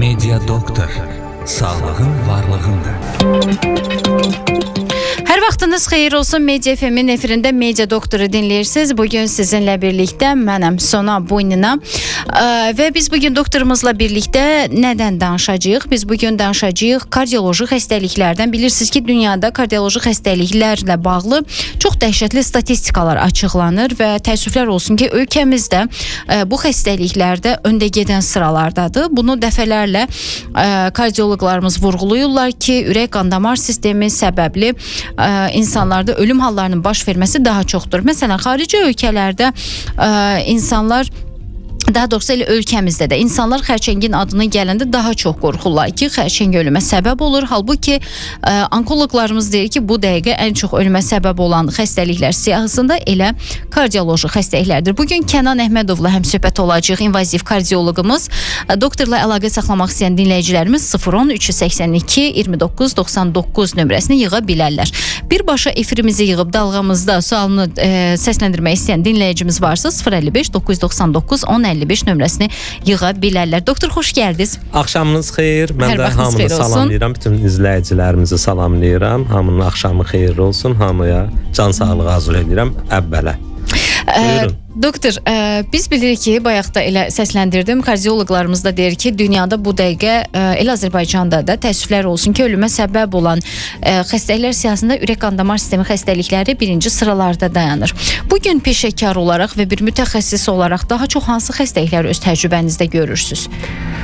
Media Doktor, sağlığın varlığında. Hər vaxtınız xeyir olsun. Media FM-in efirində Media Doktoru dinləyirsiniz. Bugün sizinlə birlikdə mənəm Sona Boynina və biz bugün doktorumuzla birlikdə nədən danışacağıq? Biz bugün danışacağıq kardioloji xəstəliklərdən. Bilirsiniz ki, dünyada kardioloji xəstəliklərlə bağlı çox dəhşətli statistikalar açıqlanır və təəssüflər olsun ki, ölkəmizdə bu xəstəliklərdə öndə gedən sıralardadır. Bunu dəfələrlə kardioloqlarımız vurğuluyurlar ki, ürək qan-damar sistemi səbəbli insanlarda ölüm hallarının baş verməsi daha çoxdur. Məsələn, xarici ölkələrdə insanlar, daha doğrusu elə ölkəmizdə də insanlar xərçəngin adını gələndə daha çox qorxurlar ki, xərçəng ölümə səbəb olur. Halbuki onkoloqlarımız deyir ki, bu dəqiqə ən çox ölümə səbəb olan xəstəliklər siyahısında elə kardioloji xəstəliklərdir. Bugün Kənan Əhmədovla həmsöhbət olacaq, invaziv kardioloqumuz. Doktorla əlaqə saxlamaq istəyən dinləyicilərimiz 010 382 29 99 nömrəsini yığa bilərlər. Birbaşa efirimizi yığıb dalğamızda sualını səsləndirmək istəyən dinləyicimiz varsa 055 999 1055 nömrəsini yığa bilərlər. Doktor, xoş gəldiniz. Axşamınız xeyir. Mən də hamını salamlayıram. Bütün izləyicilərimizi salamlayıram. Hamının axşamı xeyir olsun. Hamıya can sağlığı arzu edirəm əvvələ. Buyurun. Doktor, biz bilirik ki, bayaq da elə səsləndirdim, kardioloqlarımız da deyir ki, dünyada bu dəqiqə, elə Azərbaycanda da təəssüflər olsun ki, ölümə səbəb olan xəstəliklər siyahısında ürək qan-damar sistemi xəstəlikləri birinci sıralarda dayanır. Bugün peşəkar olaraq və bir mütəxəssis olaraq daha çox hansı xəstəlikləri öz təcrübənizdə görürsünüz?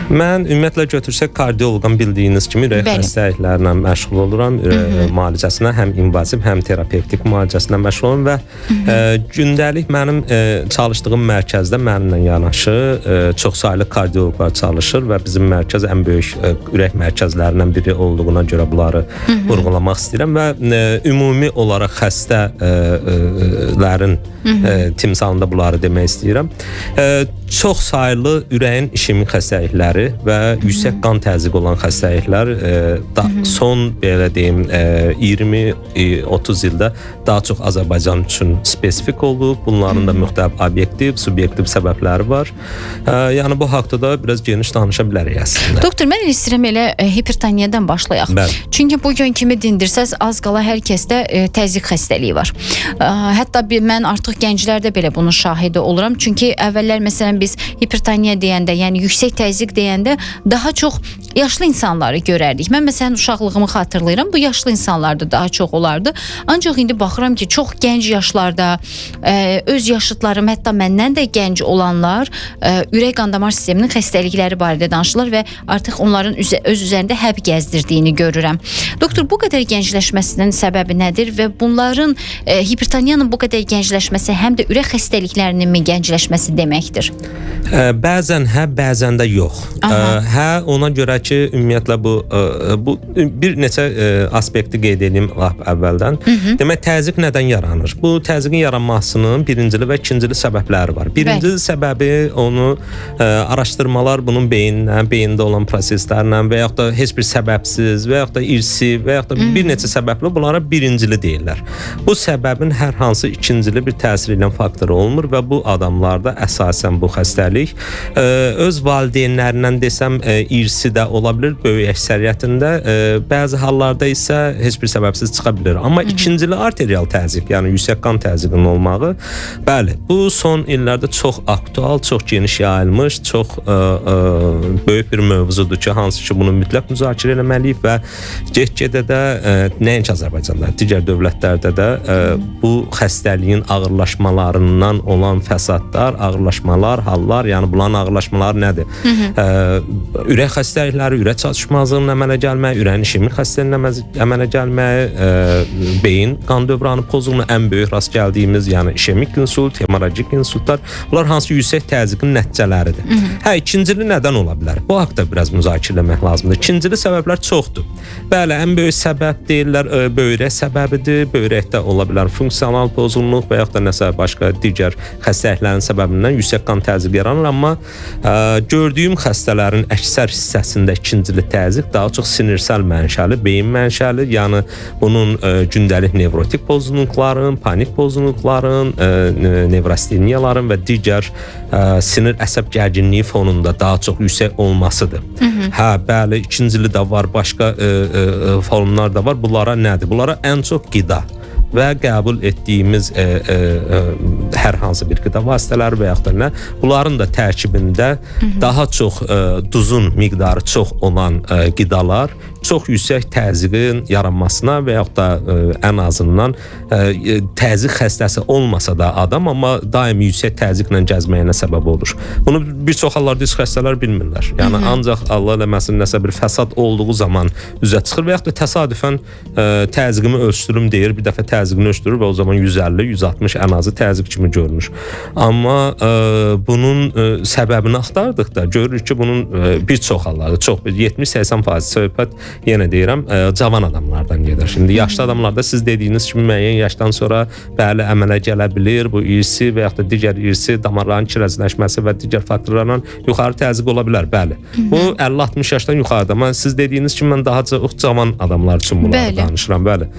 Mən ümumiyyətlə götürsək kardioloqam bildiyiniz kimi ürək xəstəliklərlə məşğul oluram. Ürək müalicəsinə həm invaziv, həm terapevtik müalicəsinə məşğul oluram və gündəlik mənim çalışdığım mərkəzdə mənimlə yanaşı çoxsaylı kardioloqlar çalışır və bizim mərkəz ən böyük ürək mərkəzlərindən biri olduğuna görə bunları vurğulamaq istəyirəm və ümumi olaraq xəstələrin timsalında bunları demək istəyirəm. Çoxsaylı ürəyin işemik xəstəlikləri və yüksək qan təzyiqi olan xəstəliklər son belə deyim 20-30 ildə daha çox Azərbaycan üçün spesifik olub. Bunların da müxtəlif obyektiv, subyektiv səbəbləri var. Yəni bu haqda da biraz geniş danışa bilərik əslində. Doktor, mən istəyirəm elə hipertoniyadan başlayaq. Çünki bugün kimi dindirsəz az qala hər kəsdə təzyiq xəstəliyi var. Hətta mən artıq gənclərdə belə bunun şahidi oluram. Çünki əvvəllər məsələn biz hipertoniya deyəndə, yəni yüksək təzyiq deyəndə daha çox yaşlı insanları görərdik. Mən məsələn uşaqlığımı xatırlayıram. Bu yaşlı insanlarda daha çox olardı. Ancaq indi baxıram ki, çox gənc yaşlarda öz yaşıtlarım, hətta məndən də gənc olanlar ürək qan-damar sisteminin xəstəlikləri barədə danışırlar və artıq onların öz üzərində həb gəzdirdiyini görürəm. Doktor, bu qədər gəncləşməsinin səbəbi nədir və bunların hipertoniyanın bu qədər gəncləşməsi həm də ürək xəstəliklərinin mi gəncləşməsi deməkdir? Bəzən hə, bəzən də yox. Hə, ona görə ki, ümumiyyətlə bu bir neçə aspekti qeyd edeyim əvvəldən. Demək, təzyiq nədən yaranır? Bu təzyiqin yaranmasının birincili və ikincili səbəbləri var. Birinci səbəbi onu araşdırmalar bunun beyində olan proseslərlə və yaxud da heç bir səbəbsiz və yaxud da irsi və yaxud da bir neçə səbəblə bunlara birincili deyirlər. Bu səbəbin hər hansı ikincili bir təsir edən faktoru olmur və bu adamlarda əsasən bu xəstəlik öz valideynlərindən desəm irsi də ola bilər, böyük əksəriyyətində, bəzi hallarda isə heç bir səbəbsiz çıxa bilər. Amma ikincili arterial təzyiq, yəni yüksək qan təzyiqinin olmağı, bəli, bu son illərdə çox aktual, çox geniş yayılmış, çox böyük bir mövzudur ki, hansı ki bunu mütləq müzakirə etməliyik və get-gedə də nəinki Azərbaycanda, digər dövlətlərdə də bu xəstəliyin ağırlaşmalarından olan fəsadlar, ağırlaşmalar, hallar, yəni bunların ağırlaşmaları nədir? Ürək xəstəlikləri, ürək çatışmazlığının əmələ gəlməyi, ürəyin işemik xəstəliyinin əmələ gəlməyi, beyin qan dövranı pozğunluğuna ən böyük rast gəldiyimiz, yəni işemik insult, hemorragik insultlar, bunlar hansı yüksək təzyiqin nəticələridir. Hə, ikincili nədən ola bilər? Bu haqda biraz müzakirə etmək lazımdır. İkincili səbəblər çoxdur. Bəli, ən böyük səbəb deyirlər, böyrək səbəbidir. Böyrəkdə ola bilər funksional pozğunluq və yaxud da nəsə başqa digər xəstəliklərin səbəbindən yüksək qan təzyiqi yaranır, amma gördüyüm xəstəliklər xəstələrin əksər hissəsində ikincili təzyiq daha çox sinirsel mənşəli, beyin mənşəli, yəni bunun gündəlik nevrotik pozğunluqların, panik pozğunluqların, nevrosteniyaların və digər sinir əsəb gərginliyi fonunda daha çox yüksək olmasıdır. Hə, bəli, ikincili də var, başqa formlar da var. Bunlara nədir? Bunlara ən çox qida və qəbul etdiyimiz hər hansı bir qida vasitələri və yaxud da nə, bunların da tərkibində daha çox duzun miqdarı çox olan qidalar çox yüksək təzyiqin yaranmasına və yaxud da ən azından təzyiq xəstəsi olmasa da adam, amma daimi yüksək təzyiqlə gəzməyinə səbəb olur. Bunu bir çox hallarda xəstələr bilmirlər. Yəni ancaq Allah eləməsin nəsə bir fəsad olduğu zaman üzə çıxır və yaxud da təsadüfən təzyiqimi ölçdürüm deyir, bir dəfə təzyiqini ölçdürür və o zaman 150-160 ən azı təzyiq kimi görünür. Amma bunun səbəbini axtardıqda görürük ki, bunun bir çox hallarda, çox 70-80% söhbət yenə deyirəm, cavan adamlardan gedir. Şimdi yaşlı adamlarda siz dediyiniz kimi müəyyən yaşdan sonra bəli əmələ gələ bilir. Bu irsi və yaxud da digər irsi, damarların kirəzləşməsi və digər faktorlarla yuxarı təzyiq ola bilər, bəli. Bu 50-60 yaşdan yuxarıda. Amma siz dediyiniz kimi mən daha çox cavan adamlar üçün bunları danışıram, bəli.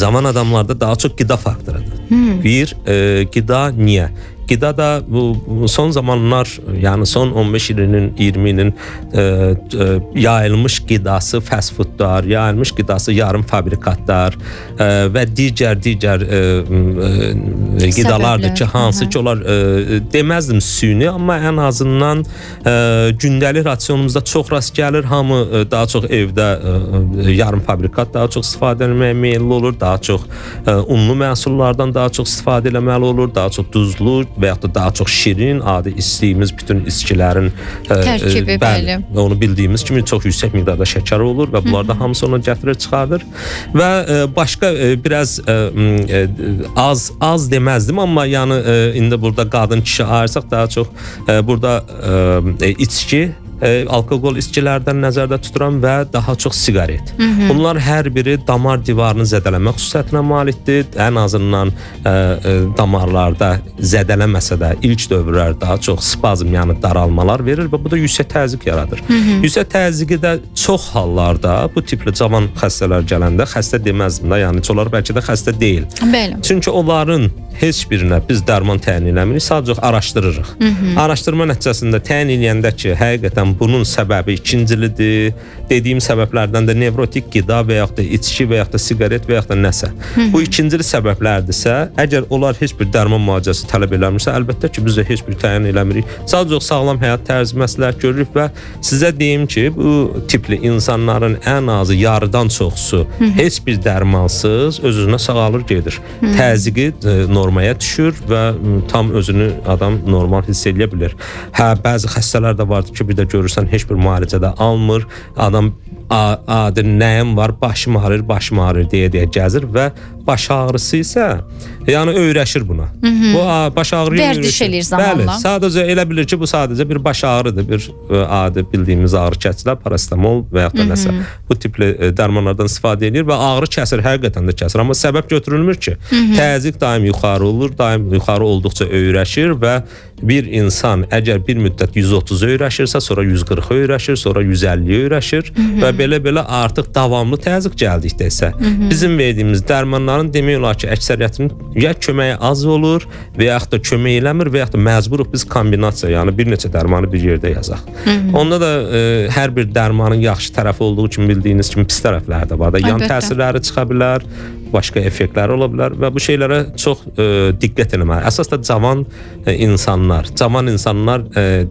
Cavan adamlarda daha çox qida faktorudur. Bir, qida niyə? Qida da bu son zamanlar, yəni son 15 ilinin, 20 ilin yayılmış qidası fast foodlar, yayılmış qidası yarım fabrikatlar və digər qidalardır ki, hansı ki onlar deməzdim süni, amma ən azından gündəlik rasionumuzda çox rast gəlir. Hamı daha çox evdə yarım fabrikat daha çox istifadə etməyə meyilli olur, daha çox unlu məhsullardan daha çox istifadə etməli olur, daha çox duzlu və yaxud da daha çox şirin, adi istədiyimiz bütün içkilərin tərkibi, bəli. Onu bildiyimiz kimi çox yüksək miqdarda şəkər olur və bunlar da hamısı onu gətirir, çıxardır. Və başqa biraz az deməzdim, amma yəni indi burada qadın kişi ayırsaq daha çox burada içki, alkoqol içkilərdən nəzərdə tuturam və daha çox siqaret. Bunlar hər biri damar divarını zədələmə xüsusiyyətinə malikdir. Ən azından damarlarda zədələməsə də ilk dövrlər daha çox spazm, yəni daralmalar verir və bu da yüksək təzyiq yaradır. Yüksək təzyiqi də çox hallarda bu tipli cavan xəstələr gələndə xəstə deməzdim də, yəni onlar bəlkə də xəstə deyil. Bəli. Çünki onların heç birinə biz dərman təyin eləmirik, sadəcə araşdırırıq. Araşdırma nəticəsində təyin eləyəndə ki, həqiqətən bunun səbəbi ikincilidir. Dediyim səbəblərdən də nevrotik qida və yaxud da içki və yaxud da siqaret və yaxud da nəsə. Bu ikincili səbəblərdirsə, əgər onlar heç bir dərman müalicəsi tələb eləmirsə, əlbəttə ki, biz də heç bir təyin eləmirik. Sadəcə sağlam həyat tərzi məsləhət görürük və sizə deyim ki, bu tipli insanların ən azı yarıdan çoxusu heç bir dərmansız öz-özünə sağalır gedir. Təzyiqi normaya düşür və tam özünü adam normal hiss edə bilir. Hə, bəzi xəstələr də vardır ki, bir də görürsən heç bir müalicədə almır. Adam adı nəyim var, başım ağrır deyə gəzir və baş ağrısı isə yəni öyrəşir buna. Bu baş ağrı vərdiş eləyir zamanla. Bəli, sadəcə elə bilir ki, bu sadəcə bir baş ağrıdır. Bir adi bildiyimiz ağrı kəsicilər, parasetamol və yaxud da nəsə bu tipli dərmanlardan istifadə edir və ağrı kəsir, həqiqətən də kəsir. Amma səbəb götürülmür ki, təzyiq daim yuxarı olur, daim yuxarı olduqca öyrəşir və bir insan əgər bir müddət 130 öyrəşirsə, sonra 140 öyrəşir, sonra 150 öyrəşir və belə artıq davamlı təzyiq gəldikdə isə bizim verdiyimiz dərmanların demək olar ki, əksəriyyətinin ya köməyi az olur və yaxud da kömək eləmir və yaxud da məcburuq biz kombinasiya, yəni bir neçə dərmanı bir yerdə yazaq. Onda da hər bir dərmanın yaxşı tərəfi olduğu kimi bildiyiniz kimi pis tərəfləri də var da, yan təsirləri çıxa bilər, başqa effektləri ola bilər və bu şeylərə çox diqqət etməli. Əsas da cavan insanlar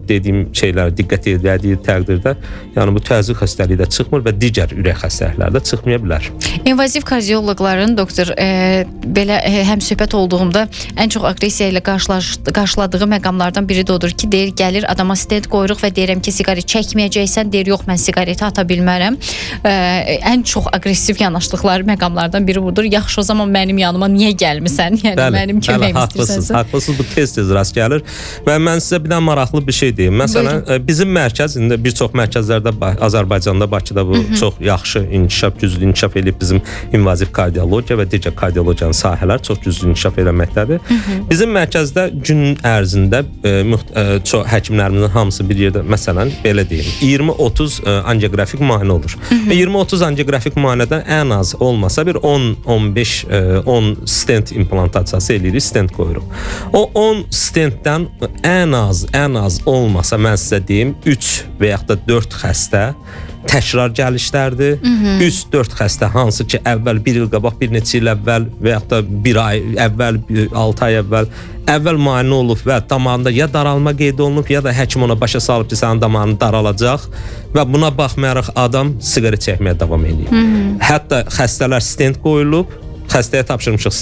dediyim şeylərə diqqət etdiyi təqdirdə, yəni bu təzyiq xəstəliyi də çıxmır və digər ürək xəstəlikləri də çıxmaya bilər. İnvaziv kardioloqların doktor belə həmsöhbət olduğumda ən çox aqressiya ilə qarşıladığı məqamlardan biri də odur ki, deyir, gəlir adama stent qoyuruq və deyirəm ki, siqaret çəkməyəcəksən, deyir, yox, mən siqareti ata bilmərəm. Ən çox aqressiv yanaşdıqları məqamlardan biri budur. yaxşı o zaman mənim yanıma niyə gəlmisən? Yəni mənim köməyimi istəyirsənsə. Haqlısınız, bu tez-tez rast gəlir və mən sizə bir də maraqlı bir şey deyim. Məsələn, bizim mərkəz indi bir çox mərkəzlərdə Azərbaycanda, Bakıda bu çox yaxşı inkişaf, güclü inkişaf edib bizim invaziv kardiologiya və digər kardiologiyanın sahələr çox güclü inkişaf eləməkdədir. Bizim mərkəzdə gün ərzində çox həkimlərimizin hamısı bir yerdə, məsələn, belə deyim, 20-30 angiografik müayinə olur. Və 20-30 angiografik müayinədən ən az olmasa bir 10-15 stent implantasiyası eləyirik, stent qoyuruq. O 10 stentdən ən az olmasa mən sizə deyim 3 və yaxud da 4 xəstə təkrar gəlişlərdir. 3-4 xəstə hansı ki əvvəl 1 il qabaq, bir neçə il əvvəl və yaxud da 1 ay əvvəl, 6 ay əvvəl müayinə olub və damarında ya daralma qeyd olunub, ya da həkim ona başa salıb ki, sənin damarın daralacaq və buna baxmayaraq adam siqaret çəkməyə davam edir. Hətta xəstələr stent qoyulub, xəstəyə tapşırmışıq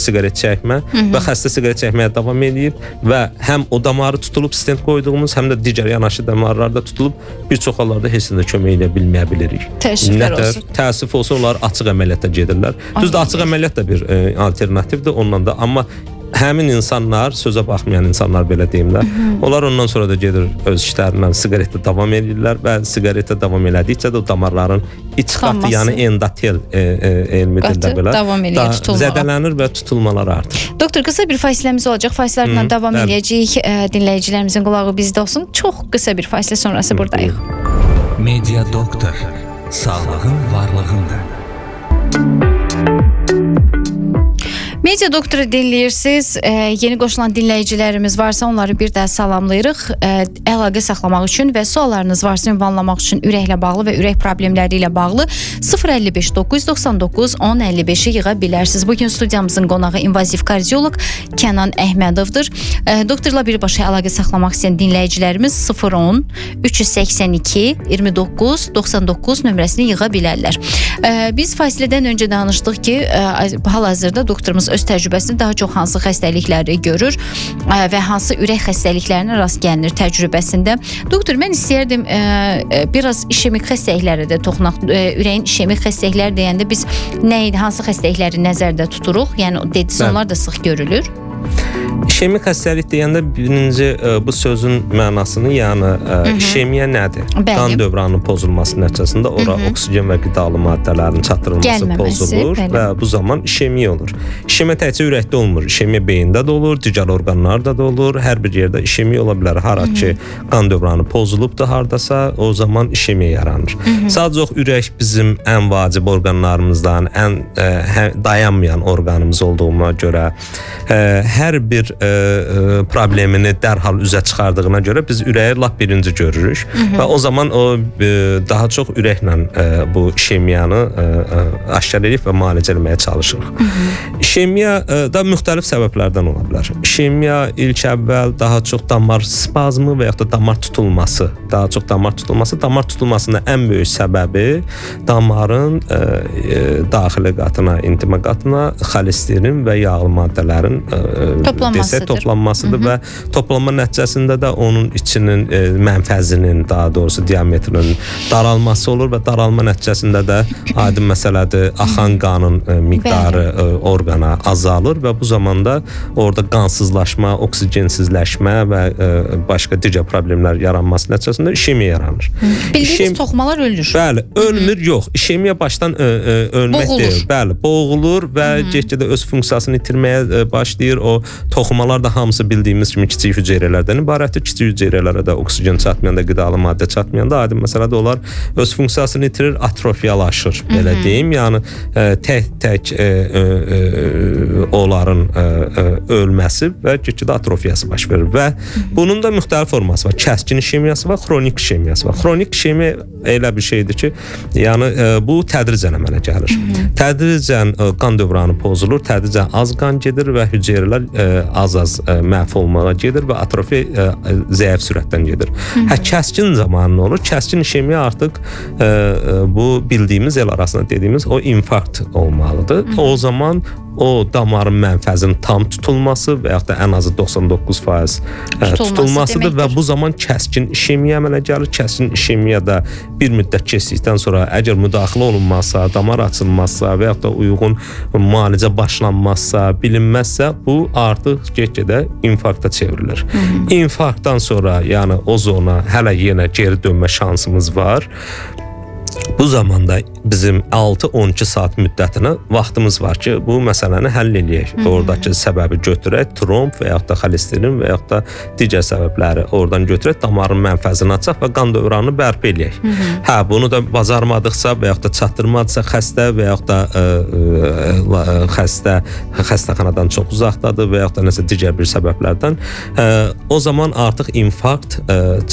siqaret çəkmə və xəstə siqaret çəkməyə davam edib və həm o damarı tutulub stent qoyduğumuz, həm də digər yanaşı damarlarda tutulub bir çox hallarda heç də kömək edə bilməyə bilirik. Təəssüflər olsun. Təəssüf olsun, onlar açıq əməliyyata gedirlər. Düzdür, açıq əməliyyat da bir alternativdir ondan da, amma həmin insanlar, sözə baxmayan insanlar belə deyim də, onlar ondan sonra da gedir öz işlərindən siqaretə davam edirlər və siqaretə davam elədikcə də o damarların iç qatı, yəni endotel elmi dildə belə zədələnir və tutulmalar artır. Doktor, qısa bir fasiləmiz olacaq. Fasilələrlə davam edəcəyik. Dinləyicilərimizin qulağı bizdə olsun. Çox qısa bir fasilə sonrası buradayıq. Media Doktor. Sağlığın varlığında. Media Doktoru dinləyirsiniz. Yeni qoşulan dinləyicilərimiz varsa onları bir də salamlayırıq. Əlaqə saxlamaq üçün və suallarınız varsa ünvanlamaq üçün ürəklə bağlı və ürək problemləri ilə bağlı 055 999 1055-i yığa bilərsiniz. Bugün studiyamızın qonağı invaziv kardioloq Kənan Əhmədovdur. Doktorla birbaşa əlaqə saxlamaq istəyən dinləyicilərimiz 010 382 29 99 nömrəsini yığa bilərlər. Biz fasilədən öncə danışdıq ki, hal-hazırda doktorumuz öz təcrübəsində daha çox hansı xəstəlikləri görür və hansı ürək xəstəliklərinə rast gəlinir təcrübəsində. Doktor, mən istəyərdim biraz işemik xəstəliklərə də toxunaq. Ürəyin işemik xəstəlikləri deyəndə biz hansı xəstəlikləri nəzərdə tuturuq? Yəni dedisi onlar da sıx görülür. İşemik xəstəlik deyəndə birinci bu sözün mənasını, yəni işemiya nədir? Qan dövranının pozulması nəticəsində ora oksigen və qidalı maddələrin çatdırılması pozulur və bu zaman işemiya olur. İşemiya təkcə ürəkdə olmur, işemiya beyində də olur, digər orqanlarda da olur, hər bir yerdə işemiya ola bilər. Hara ki qan dövranı pozulubdur hardasa, o zaman işemiya yaranır. Sadəcə ürək bizim ən vacib orqanlarımızdan, ən dayanmayan orqanımız olduğuna görə hər bir problemini dərhal üzə çıxardığına görə biz ürəyi lap birinci görürük və o zaman o daha çox ürəklə bu işemiyanı aşkar edib və müalicə etməyə çalışırıq. İşemiya da müxtəlif səbəblərdən ola bilər. İşemiya ilk əvvəl daha çox damar spazmı və yaxud da damar tutulması, damar tutulmasının ən böyük səbəbi damarın daxili qatına, intima qatına xolesterin və yağlı maddələrin toplanmasıdır və toplanma nəticəsində də onun içinin mənfəzinin, daha doğrusu diametrinin daralması olur və daralma nəticəsində də aydın məsələdir, axan qanın miqdarı orqana azalır və bu zamanda orada qansızlaşma, oksigensizləşmə və başqa digər problemlər yaranması nəticəsində işemiya yaranır. Bildiyiniz toxumalar ölür. Bəli, ölmür yox. İşemiya başdan ölmək deyil. Bəli, boğulur və get-gedə öz funksiyasını itirməyə başlayır. O toxumalar da hamısı bildiyimiz kimi kiçik hüceyrələrdən ibarətdir. Kiçik hüceyrələrə də oksigen çatmayanda, qidalı maddə çatmayanda aydın məsələdə onlar öz funksiyasını itirir, atrofiyalaşır. Belə deyim, yəni tək onların ölməsi və get-gedə atrofiyası baş verir və bunun da müxtəlif forması var. Kəskin işemiyası var, xronik işemiyası var. Xronik işemiya elə bir şeydir ki, yəni bu tədricən əmələ gəlir. Tədricən qan dövranı pozulur, tədricən az qan gedir və hüceyrələr az-az məhv olmağa gedir və atrofi zəif sürətdən gedir. Kəskin zamanı olur. Kəskin işemiya artıq bu bildiyimiz el arasında dediyimiz o infarkt olmalıdır. O zaman o damarın mənfəzinin tam tutulması və yaxud da ən azı 99% tutulmasıdır və bu zaman kəskin işemiya əmələ gəlir. Kəskin işemiyada bir müddət keçdikdən sonra əgər müdaxilə olunmazsa, damar açılmazsa və yaxud da uyğun müalicə başlanmazsa, bilinməzsə, bu artıq get-gedə infarkta çevrilir. İnfarktdan sonra, yəni o zona hələ yenə geri dönmə şansımız var. Bu zamanda bizim 6-12 saat müddətinə vaxtımız var ki, bu məsələni həll eləyək. Oradakı səbəbi götürək, tromb və yaxud da xolesterin və yaxud da digər səbəbləri oradan götürək, damarın mənfəzini açaq və qan dövranını bərpa eləyək. Bunu da bacarmadıqsa və yaxud da çatdırmadıqsa xəstə və yaxud da xəstəxanadan çox uzaqdadır və yaxud da nəsə digər bir səbəblərdən, o zaman artıq infarkt,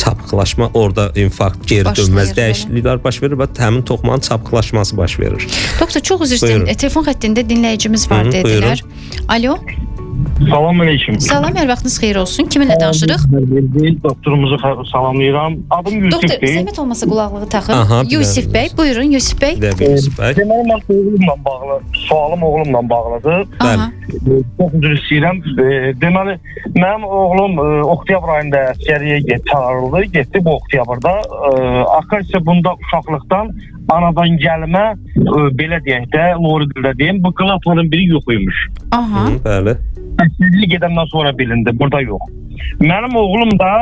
çapıqlaşma, orada infarkt, geri dönməz dəyişikliklər baş verir və həmin toxumanın çapıqlaşması baş verir. Doktor, çox üzr istəyirəm. Telefon xəttində dinləyicimiz var dedilər. Alo. Salam aleyküm. Salam, hər vaxtınız xeyir olsun. Kiminlə danışırıq? Doktorumuzu salamlayıram. Adım Yusif Doktor, Bey. zəhmət olmasa qulaqlığı taxın. Yusif Bey, buyurun Yusif Bey. Deməli, mən oğlumla bağlı, sualım oğlumla bağlıdır. Çox üzr istəyirəm. Deməli, mənim oğlum oktyabr ayında əskəriyə çağırıldı. Getdi bu oktyabrda. Akasiya bunda uşaqlıqdan anadan gəlmə, belə deyək də, lori dildə deyim, bu klapanın biri yox imiş. Bəli. Əskərlik edəndən sonra bilindi, burada yox. Mənim oğlum da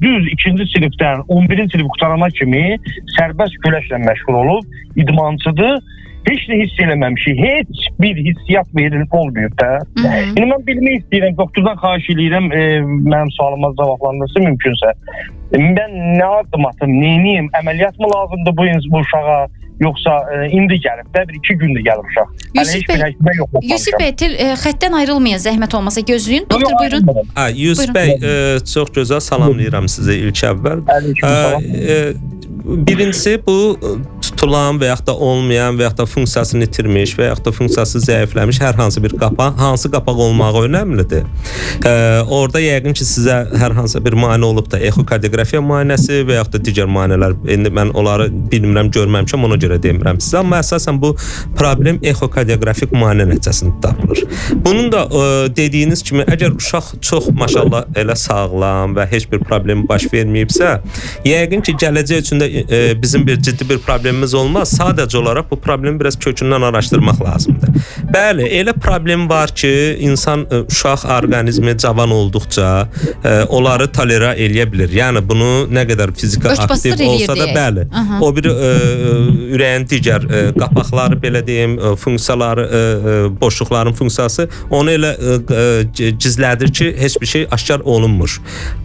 düz 2-ci sinifdən 11-ci sinif qutarana kimi sərbəst güləşlə məşğul olub, idmançıdır. Heç nə hiss eləməmişik, heç bir hissiyat verilib olmayıb da. İndi mən bilmək istəyirəm, doktordan xahiş edirəm, mənim sualıma cavablandırsın mümkünsə. Mən nə addım atım, neyiniyim, əməliyyat mı lazımdır bu uşağa, yoxsa indi gəlib də, 1-2 gündür gəlib uşaq. Yusuf Bey, xəttdən ayrılmayın, zəhmət olmasa gözləyin. Doktor, buyurun. Yusuf Bey, çox gözəl salamlayıram sizə ilk əvvəl. Birincisi, bu tutulan və yaxud da olmayan və yaxud da funksiyasını itirmiş və yaxud da funksiyası zəifləmiş hər hansı bir qapaq, hansı qapaq olmağı önəmlidir. Orada yəqin ki, sizə hər hansı bir müayinə olub da ekokardiografiya müayinəsi və yaxud da digər müayinələr, indi mən onları bilmirəm, görməmişəm, ona görə demirəm sizə, amma əsasən bu problem ekokardioqrafik müayinə nəticəsində tapılır. Bunun da dediyiniz kimi, əgər uşaq çox maşallah elə sağlam və heç bir problem baş verməyibsə, yəqin ki, gələcək üçün də bizim bir ciddi bir problemimiz olmaz. Sadəcə olaraq bu problemi biraz kökündən araşdırmaq lazımdır. Bəli, elə problem var ki, insan uşaq orqanizmi cavan olduqca onları tolera eləyə bilir. Yəni bunu nə qədər fiziki aktiv olsa da, bəli, o bir ürəyin digər qapaqları, belə deyim, funksiyaları, boşluqların funksiyası onu elə gizlədir ki, heç bir şey aşkar olunmur.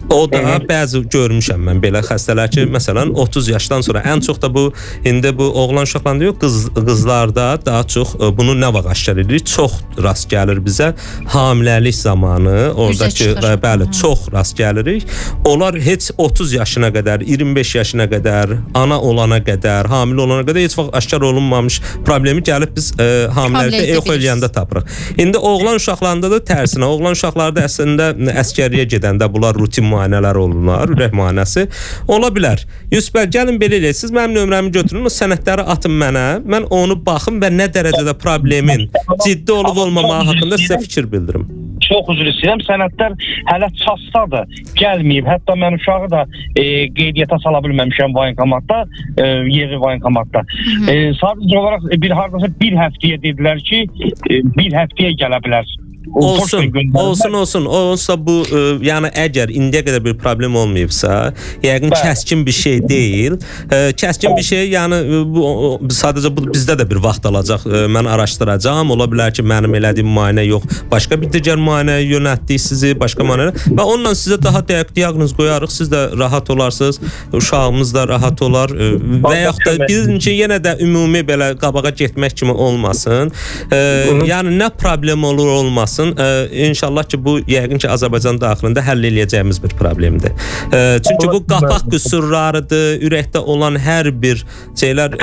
O da bəzi görmüşəm mən belə xəstələr ki, məsələn 30 yaşdan sonra, ən çox da bu indi bu oğlan uşaqlarında yox, qızlarda daha çox bunu nə vaxt aşkar edirik? Çox rast gəlir bizə hamiləlik zamanı, oradakı bəli, çox rast gəlirik. Onlar heç 30 yaşına qədər, 25 yaşına qədər, ana olana qədər, hamilə olana qədər heç vaxt aşkar olunmamış problemi gəlib biz hamiləlikdə ex eləyəndə tapırıq. İndi oğlan uşaqlarında da tərsinə, oğlan uşaqlarda əslində əskəriyə gedəndə bunlar rutin müayinələr olurlar, ürək müayinəsi ola bilər. Yusuf bəy, gəlin belə eləyək, siz mənim nömrəmi götürün, o sənədləri atın mənə, mən onu baxım və nə dərəcədə problemin ciddi olub-olmamağı haqqında sizə fikir bildirim. Çox üzr istəyirəm, sənədlər hələ çatsadır, gəlməyib. Hətta mən uşağı da qeydiyyata sala bilməmişəm voyinkomatda, yeri voyinkomatda. Sadəcə olaraq hardasa bir həftəyə dedilər ki, bir həftəyə gələ bilər. Olsun. Olsa bu, yəni əgər indiyə qədər bir problem olmayıbsa, yəqin kəskin bir şey deyil. Kəskin bir şey, yəni sadəcə bu bizdə də bir vaxt alacaq. Mən araşdıracağam. Ola bilər ki, mənim elədiyim müayinə yox, başqa bir digər müayinəyə yönəltdik sizi, başqa müayinə və onunla sizə daha dəqiq diaqnoz qoyarıq. Siz də rahat olarsınız, uşağımız da rahat olar və yaxud da birinci yenə də ümumi belə qabağa getmək kimi olmasın. Yəni nə problem olur olmasın. olmasın. İnşallah ki bu yəqin ki Azərbaycan daxilində həll eləyəcəyimiz bir problemdir. Çünki bu qapaq qüsurlarıdır, ürəkdə olan hər bir şeylər,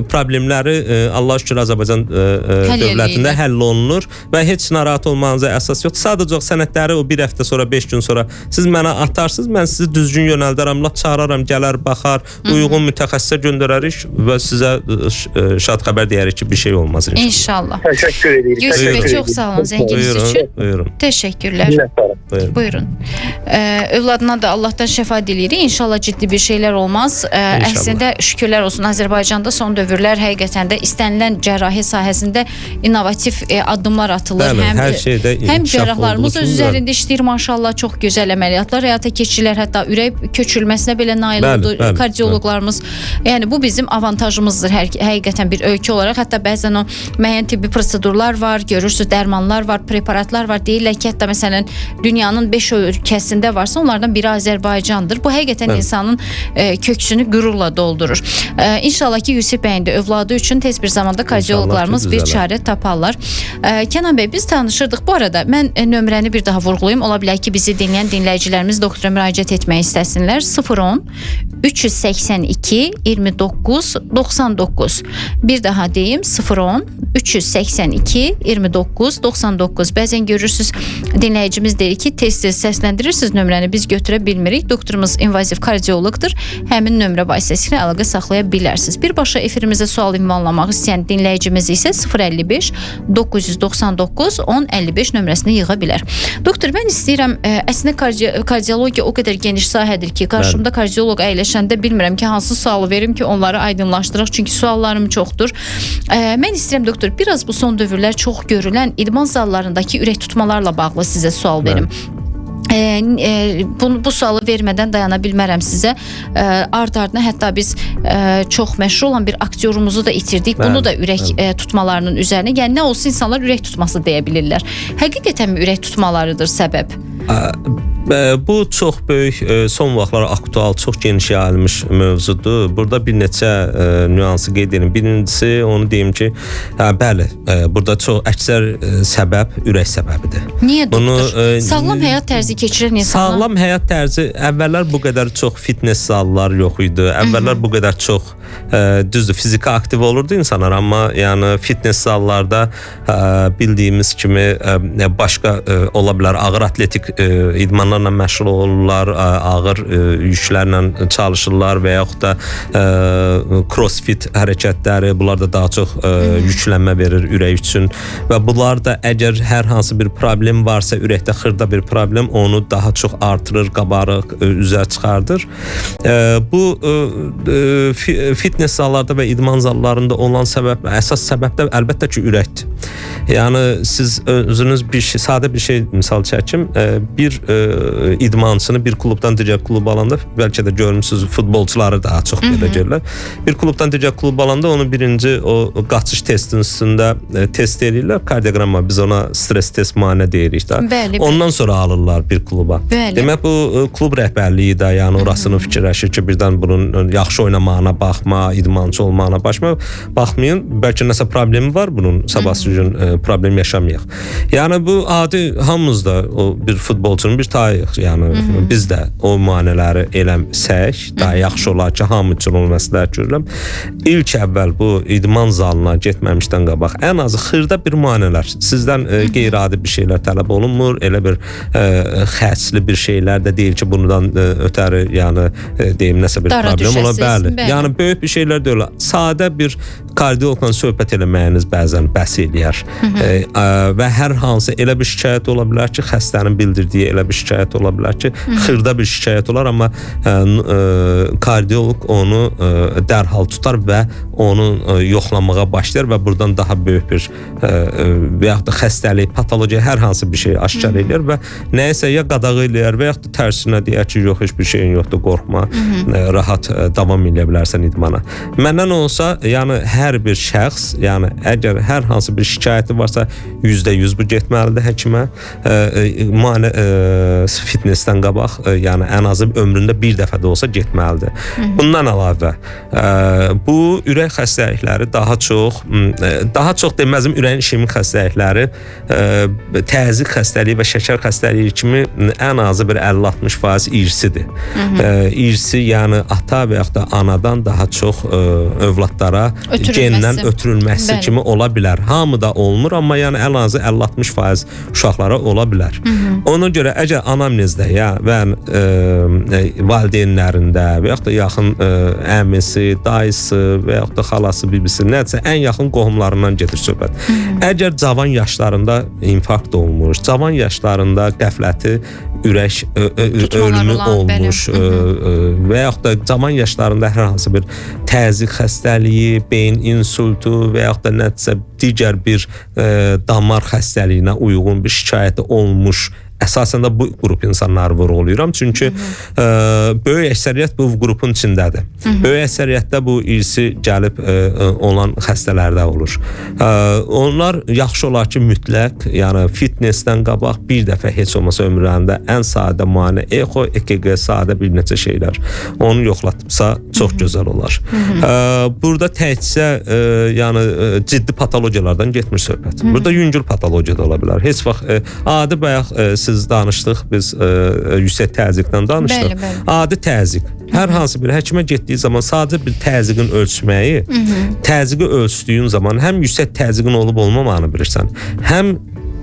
problemləri Allah şükür Azərbaycan dövlətində həll olunur və heç narahat olmanıza əsas yoxdur. Sadəcə sənədləri o bir həftə sonra, 5 gün sonra siz mənə atarsınız, mən sizi düzgün yönəldərəm, çağıraram, gələr, baxar, uyğun mütəxəssisə göndərərik və sizə şad xəbər deyərik ki, bir şey olmaz inşallah. İnşallah. Təşəkkür edirik. Yusuf Bey, çox sağ olun zənginiz üçün. Buyurun. Təşəkkürlər. Buyurun. Övladına da Allahdan şəfa diləyirik. İnşallah ciddi bir şeylər olmaz. Əslində şükürlər olsun, Azərbaycanda son dövrlər həqiqətən də istənilən cərrahi sahəsində innovativ addımlar atılır. Bəli, hər şeydə həm cərrahlarımız öz üzərində işləyir, maşallah, çox gözəl əməliyyatlar həyata keçirirlər, hətta ürək köçürülməsinə belə nail oldu kardioloqlarımız. Yəni bu bizim avantajımızdır həqiqətən bir ölkə olaraq. Hətta bəzən o müəyyən tibbi prosedurlar var, görürsüz, dərmanlar var, preparatlar var. Deyirlər ki, hətta məsələn dünyanın 5 ölkəsində varsa onlardan biri Azərbaycandır. Bu həqiqətən insanın köksünü qürurla doldurur. İnşallah ki Yusuf bəyin də övladı üçün tez bir zamanda kardioloqlarımız bir çarə taparlar. Kenan bəy, biz tanışırdıq. Bu arada mən nömrəni bir daha vurğulayım. Ola bilər ki bizi dinləyən dinləyicilərimiz doktora müraciət etmək istəsinlər. 010 382 29 99. Bir daha deyim, 010 382 29 99. Bəzən görürsüz dinləyicimiz deyir ki, tez-tez səsləndirirsiniz nömrəni, biz götürə bilmirik. Doktorumuz invaziv kardioloqdur. Həmin nömrə vasitəsilə əlaqə saxlaya bilərsiniz. Birbaşa efirimizə sual ünvanlamaq istəyən dinləyicimiz isə 055 999 1055 nömrəsini yığa bilər. Doktor, mən istəyirəm, əslində kardiologiya o qədər geniş sahədir ki, qarşımda kardioloq əyləşəndə bilmirəm ki, hansı sualı verim ki, onları aydınlaşdıraq, çünki suallarım çoxdur. Mən istəyirəm doktor, biraz bu son dövrlər çox görülən idman zallarındakı ürək tutmalarla bağlı sizə sual verim. Bu sualı vermədən dayana bilmərəm sizə. Ard-ardına hətta biz çox məşhur olan bir aktyorumuzu da itirdik. Bunu da ürək tutmalarının üzərinə. Yəni nə olsa insanlar ürək tutması deyə bilirlər. Həqiqətən mi ürək tutmalarıdır səbəb? Bu çox böyük, son vaxtlar aktual, çox geniş yayılmış mövzudur. Burada bir neçə nüansı qeyd edim. Birincisi, onu deyim ki, bəli, burada çox əksər səbəb ürək səbəbidir. Niyə doktor? Sağlam həyat tərzi keçirən insanlar? Sağlam həyat tərzi, əvvəllər bu qədər çox fitness zallar yox idi. Əvvəllər bu qədər çox, düzdür, fiziki aktiv olurdu insanlar, amma yəni fitness zallarda bildiyimiz kimi başqa ola bilər, ağır atletik idmanlarla məşğul olurlar, ağır yüklərlə çalışırlar və yaxud da crossfit hərəkətləri, bunlar da daha çox yüklənmə verir ürək üçün və bunlar da əgər hər hansı bir problem varsa, ürəkdə xırda bir problem, onu daha çox artırır, qabarıq üzə çıxardır. Bu fitness zallarda və idman zallarında olan səbəb, əsas səbəb də əlbəttə ki ürəkdir. Yəni siz özünüz bir şey, sadə bir şey misal çəkim, bir idmançını bir klubdan digər kluba alanda, bəlkə də görmüsünüz, futbolçuları daha çox belə görürlər. Bir klubdan digər kluba alanda onu birinci o qaçış testində test edirlər, kardioqramma, biz ona stres test müayinə deyirik də. Ondan sonra alırlar bir kluba. Demək bu klub rəhbərliyi də, yəni orasını fikirləşir ki, birdən bunun yaxşı oynamağına baxma, idmançı olmağına baxmayın, bəlkə nəsə problemi var bunun, sabahsı gün problem yaşamayaq. Yəni bu adi, hamımızda o bir futbolçunun bir tayıq, yəni biz də o müayinələri eləsək, daha yaxşı olar ki, hamı üçün onu məsləhət görürəm. İlk əvvəl bu idman zalına getməmişdən qabaq ən azı xırda bir müayinələr, sizdən qeyri-adi bir şeylər tələb olunmur, elə bir xərcli bir şeylər də deyil ki, bundan ötəri, yəni deyim, nəsə bir problem ola, bəli. Yəni böyük bir şeylər deyil, sadə bir kardioloqla söhbət eləməyiniz bəzən bəs eləyər və hər hansı elə bir şikayət ola bilər ki, xəstənin bildirdiyi elə bir şikayət ola bilər ki, xırda bir şikayət olar, amma kardioloq onu dərhal tutar və onu yoxlamağa başlayır və buradan daha böyük bir və yaxud da xəstəlik, patologiya, hər hansı bir şey aşkar edir və nəyəsə ya qadağı eləyər və yaxud da tərsinə deyər ki, yox, heç bir şeyin yoxdur, qorxma, rahat davam edə bilərsən idmana. Məndən olsa, yəni hər bir şəxs, yəni əgər hər hansı bir şikayəti varsa, %100 bu getməlidir həkimə. fitnessdən qabaq, yəni ən azı ömründə bir dəfə də olsa getməlidir. Bundan əlavə, bu ürək xəstəlikləri daha çox deməzim ürəyin işemik xəstəlikləri, təzyiq xəstəliyi və şəkər xəstəliyi kimi ən azı bir 50-60% irsidir. İrsi, yəni ata və yaxud da anadan daha çox övladlara gendən ötürülməsi kimi ola bilər. Hamıda olmur, amma yəni ən azı 50-60% uşaqlara ola bilər. Ona görə əgər anamnezdə və valideynlərində və yaxud da yaxın əmisi, dayısı və yaxud da xalası, bibisi, nədirsə ən yaxın qohumlarından gedir söhbət. Əgər cavan yaşlarında infarkt olmuş, cavan yaşlarında qəfləti ürək ölümü olmuş və yaxud da cavan yaşlarında hər hansı bir təzyiq xəstəliyi, beyin insultu və yaxud da nədirsə digər bir damar xəstəliyinə uyğun bir şikayəti olmuş, əsasən də bu qrup insanları vurğulayıram. Çünki böyük əksəriyyət bu qrupun içindədir. Böyük əksəriyyətdə bu irsi gəlib olan xəstələrdə olur. Onlar yaxşı olar ki, mütləq, yəni fitnessdən qabaq bir dəfə heç olmasa ömrlərində ən sadə müayinə, EKO, EKG, sadə bir neçə şeylər onu yoxlatsa çox gözəl olar. Burada təkcə yəni ciddi patologiyalardan getmir söhbət. Burada yüngül patologiya da ola bilər. Heç vaxt adi bayaq siz danışdıq, biz yüksək təzyiqdən danışdıq. Adi təzyiq. Hər hansı bir həkimə getdiyi zaman sadəcə bir təzyiqin ölçməyi, təzyiqi ölçdüyün zaman həm yüksək təzyiqin olub olmamağını bilirsən, həm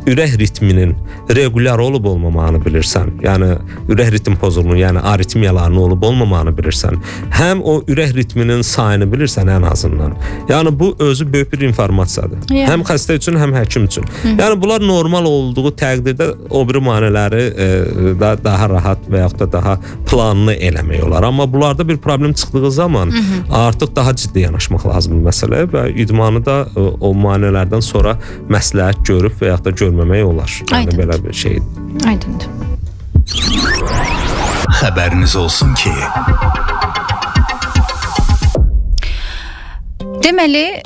ürək ritminin regular olub olmamağını bilirsən. Yəni ürək ritm pozulunu, yəni aritmiyalarının olub olmamağını bilirsən. Həm o ürək ritminin sayını bilirsən ən azından. Yəni bu özü böyük bir informasiyadır. Həm xəstə üçün, həm həkim üçün. Yəni bunlar normal olduğu təqdirdə o biri müayinələri daha rahat və yaxud da daha planlı eləmək olar. Amma bunlarda bir problem çıxdığı zaman artıq daha ciddi yanaşmaq lazımdır məsələyə və idmanı da o müayinələrdən sonra məsləhət görüb və yaxud da görməmək olar. Yəni belə bir şey. Aydındır. Xəbəriniz olsun ki, deməli,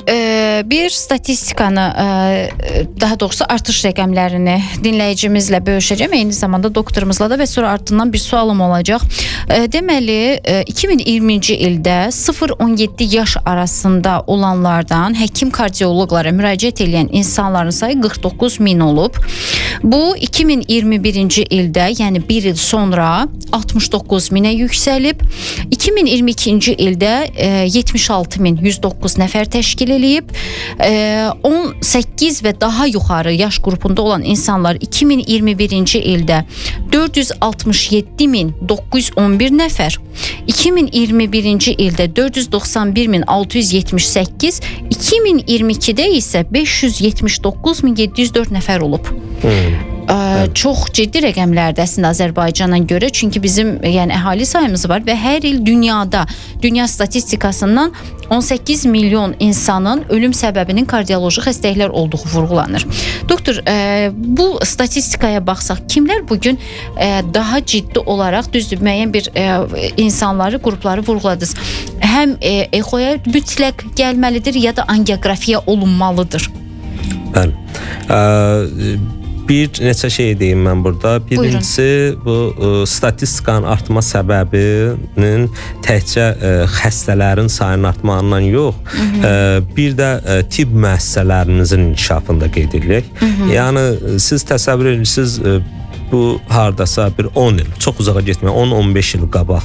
bir statistikanı, daha doğrusu artış rəqəmlərini dinləyicimizlə bölüşəcəm. Eyni zamanda doktorumuzla da və sonra ardından bir sualım olacaq. Deməli, 2020-ci ildə 0-17 yaş arasında olanlardan həkim kardioloqlara müraciət edən insanların sayı 49 min olub. Bu 2021-ci ildə, yəni bir il sonra 69 minə yüksəlib. 2022-ci ildə 76.109 nəfər təşkil edib. 18 və daha yuxarı yaş qrupunda olan insanlar 2021-ci ildə 467.911 nəfər, 2021-ci ildə 491.678, 2022-də isə 579.704 nəfər olub. Çox ciddi rəqəmlərdir əslində Azərbaycana görə, çünki bizim yəni əhali sayımız var və hər il dünya statistikasından 18 milyon insanın ölüm səbəbinin kardioloji xəstəliklər olduğu vurğulanır. Doktor, bu statistikaya baxsaq, kimlər bugün daha ciddi olaraq, düzdür, müəyyən bir insanları, qrupları vurğuladınız. Həm EKO-ya mütləq gəlməlidir ya da angiografiya olunmalıdır? Bəli. Bir neçə şey deyim mən burada. Birincisi, bu statistikanın artma səbəbinin təkcə xəstələrin sayının artmağından yox, bir də tibb müəssisələrimizin inkişafında qeyd edirik. Yəni siz təsəvvür edirsiniz, bu hardasa bir 10 il, çox uzağa getməyə, 10-15 il qabaq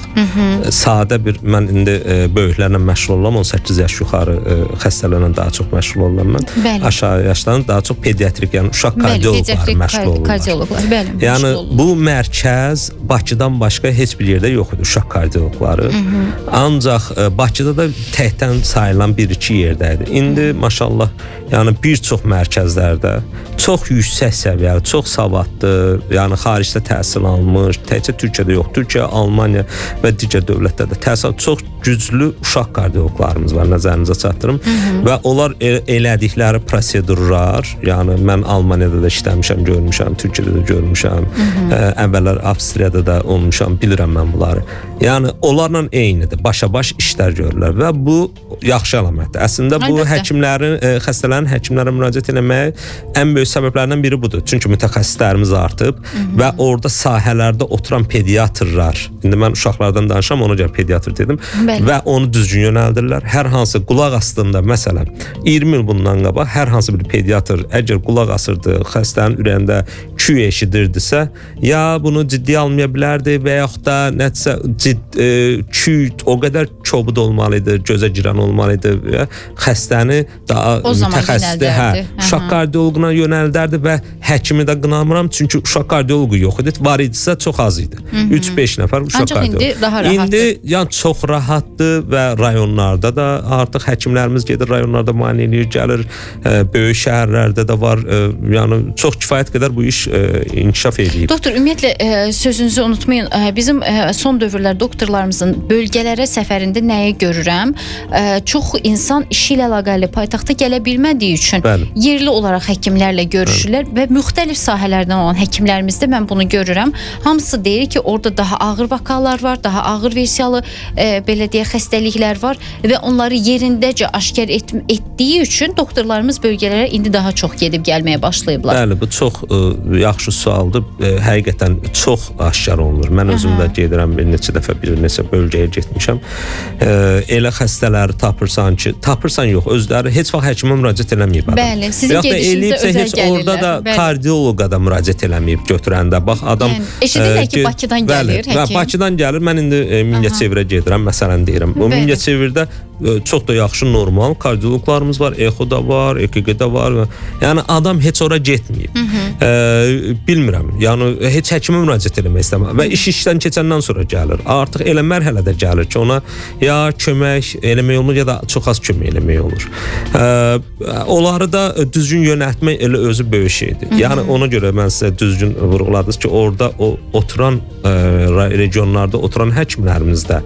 sadə bir, mən indi böyüklərlə məşğul olam, 18 yaş yuxarı xəstələrlə daha çox məşğul olam mən. Aşağı yaşlarla daha çox pediatrik, yəni uşaq kardioloqları məşğul olurlar. Yəni bu mərkəz Bakıdan başqa heç bir yerdə yox idi, uşaq kardioloqları. Ancaq Bakıda da təkdən sayılan 1-2 yerdəydi. İndi maşallah, yəni bir çox mərkəzlərdə çox yüksək səviyyəli, çox savadlı, yəni xaricdə təhsil almış, təkcə Türkiyədə yox, Türkiyə, Almaniya və digər dövlətlərdə təhsil çox güclü uşaq kardioloqlarımız var, nəzərinizə çatdırım. Və onlar elədikləri prosedurlar, yəni mən Almaniyada da işləmişəm, görmüşəm, Türkiyədə də görmüşəm, əvvəllər Avstriyada da olmuşam, bilirəm mən bunları. Yəni onlarla eynidir, başa-baş işlər görürlər və bu yaxşı əlamətdir. Əslində bu həkimlərin, xəstələrin xəstələrin həkimlərə müraciət etməyə ən böyük səbəblərdən biri budur. Çünki mütəxəssislərimiz artıb və orada sahələrdə oturan pediatrlar, indi mən uşaqlardan danışıram, ona görə pediatr dedim, və onu düzgün yönəldirlər. Hər hansı qulaq astında, məsələn, 20 il bundan qabaq hər hansı bir pediatr əgər qulaq asırdı, xəstənin ürəyində küy eşidirdisə, ya bunu ciddi almaya bilərdi və yaxud da nəticə küy o qədər kobud olmalıdır, gözə girən olmalıdır və xəstəni daha mütəxəssisdir, uşaq kardioloquna yönəldərdi və həkimi də qınamıram, çünki uşaq kardioloqu yox idi, var idisə çox az idi. 3-5 nəfər uşaq kardioloq. Ancaq indi daha rahatdır. İndi yəni çox rahatdır və rayonlarda da artıq həkimlərimiz gedir, rayonlarda müayinə edir, gəlir, böyük şəhərlərdə də var, yəni çox kifayət qədər bu iş inkişaf edib. Doktor, ümumiyyətlə sözünüzü unutmayın. Bizim son dövrlər doktorlarımızın bölgələrə səfərində nəyi görürəm? Çox insan işi ilə əlaqəli paytaxta gələ bilmədiyi üçün yerli olaraq həkimlərlə görüşürlər və müxtəlif sahələrdən olan həkimlərimizdə mən bunu görürəm. Hamısı deyir ki, orada daha ağır vakalar var, daha ağır versiyalı belə deyək xəstəliklər var və onları yerindəcə aşkar etdiyi üçün doktorlarımız bölgələrə indi daha çox gedib gəlməyə başlayıblar. Bəli, bu çox yaxşı sualdır. Həqiqətən çox aşkar olunur. Mən özüm də gedirəm, bir neçə dəfə bir neçə bölgəyə getmişəm. Elə xəstələri tapırsan yox, özləri heç vaxt həkimə müraciət eləməyib adam. Bəli, sizin gedişinizə özəl gəlirlər. Orada da kardioloqa da müraciət eləməyib götürəndə. Bax, adam... Eşidirlər ki, Bakıdan gəlir həkim. Bakıdan gəlir, mən indi Mingəçevirə gedirəm, məsələn deyirəm. O Mingəçevirdə çox da yaxşı normal kardioloqlarımız var, EXO da var, EKG də var. Yəni adam heç ora getməyib. Bilmirəm, yəni heç həkimə müraciət eləmək istəmir və iş işdən keçəndən sonra gəlir. Artıq elə mərhələdə gəlir ki, ona ya kömək eləmək olur, ya da çox az kömək eləmək olur. Onları da düzgün yönəltmək elə özü böyük şeydir. Yəni ona görə mən sizə düzgün vurğuladınız ki, orada o oturan regionlarda oturan həkimlərimiz də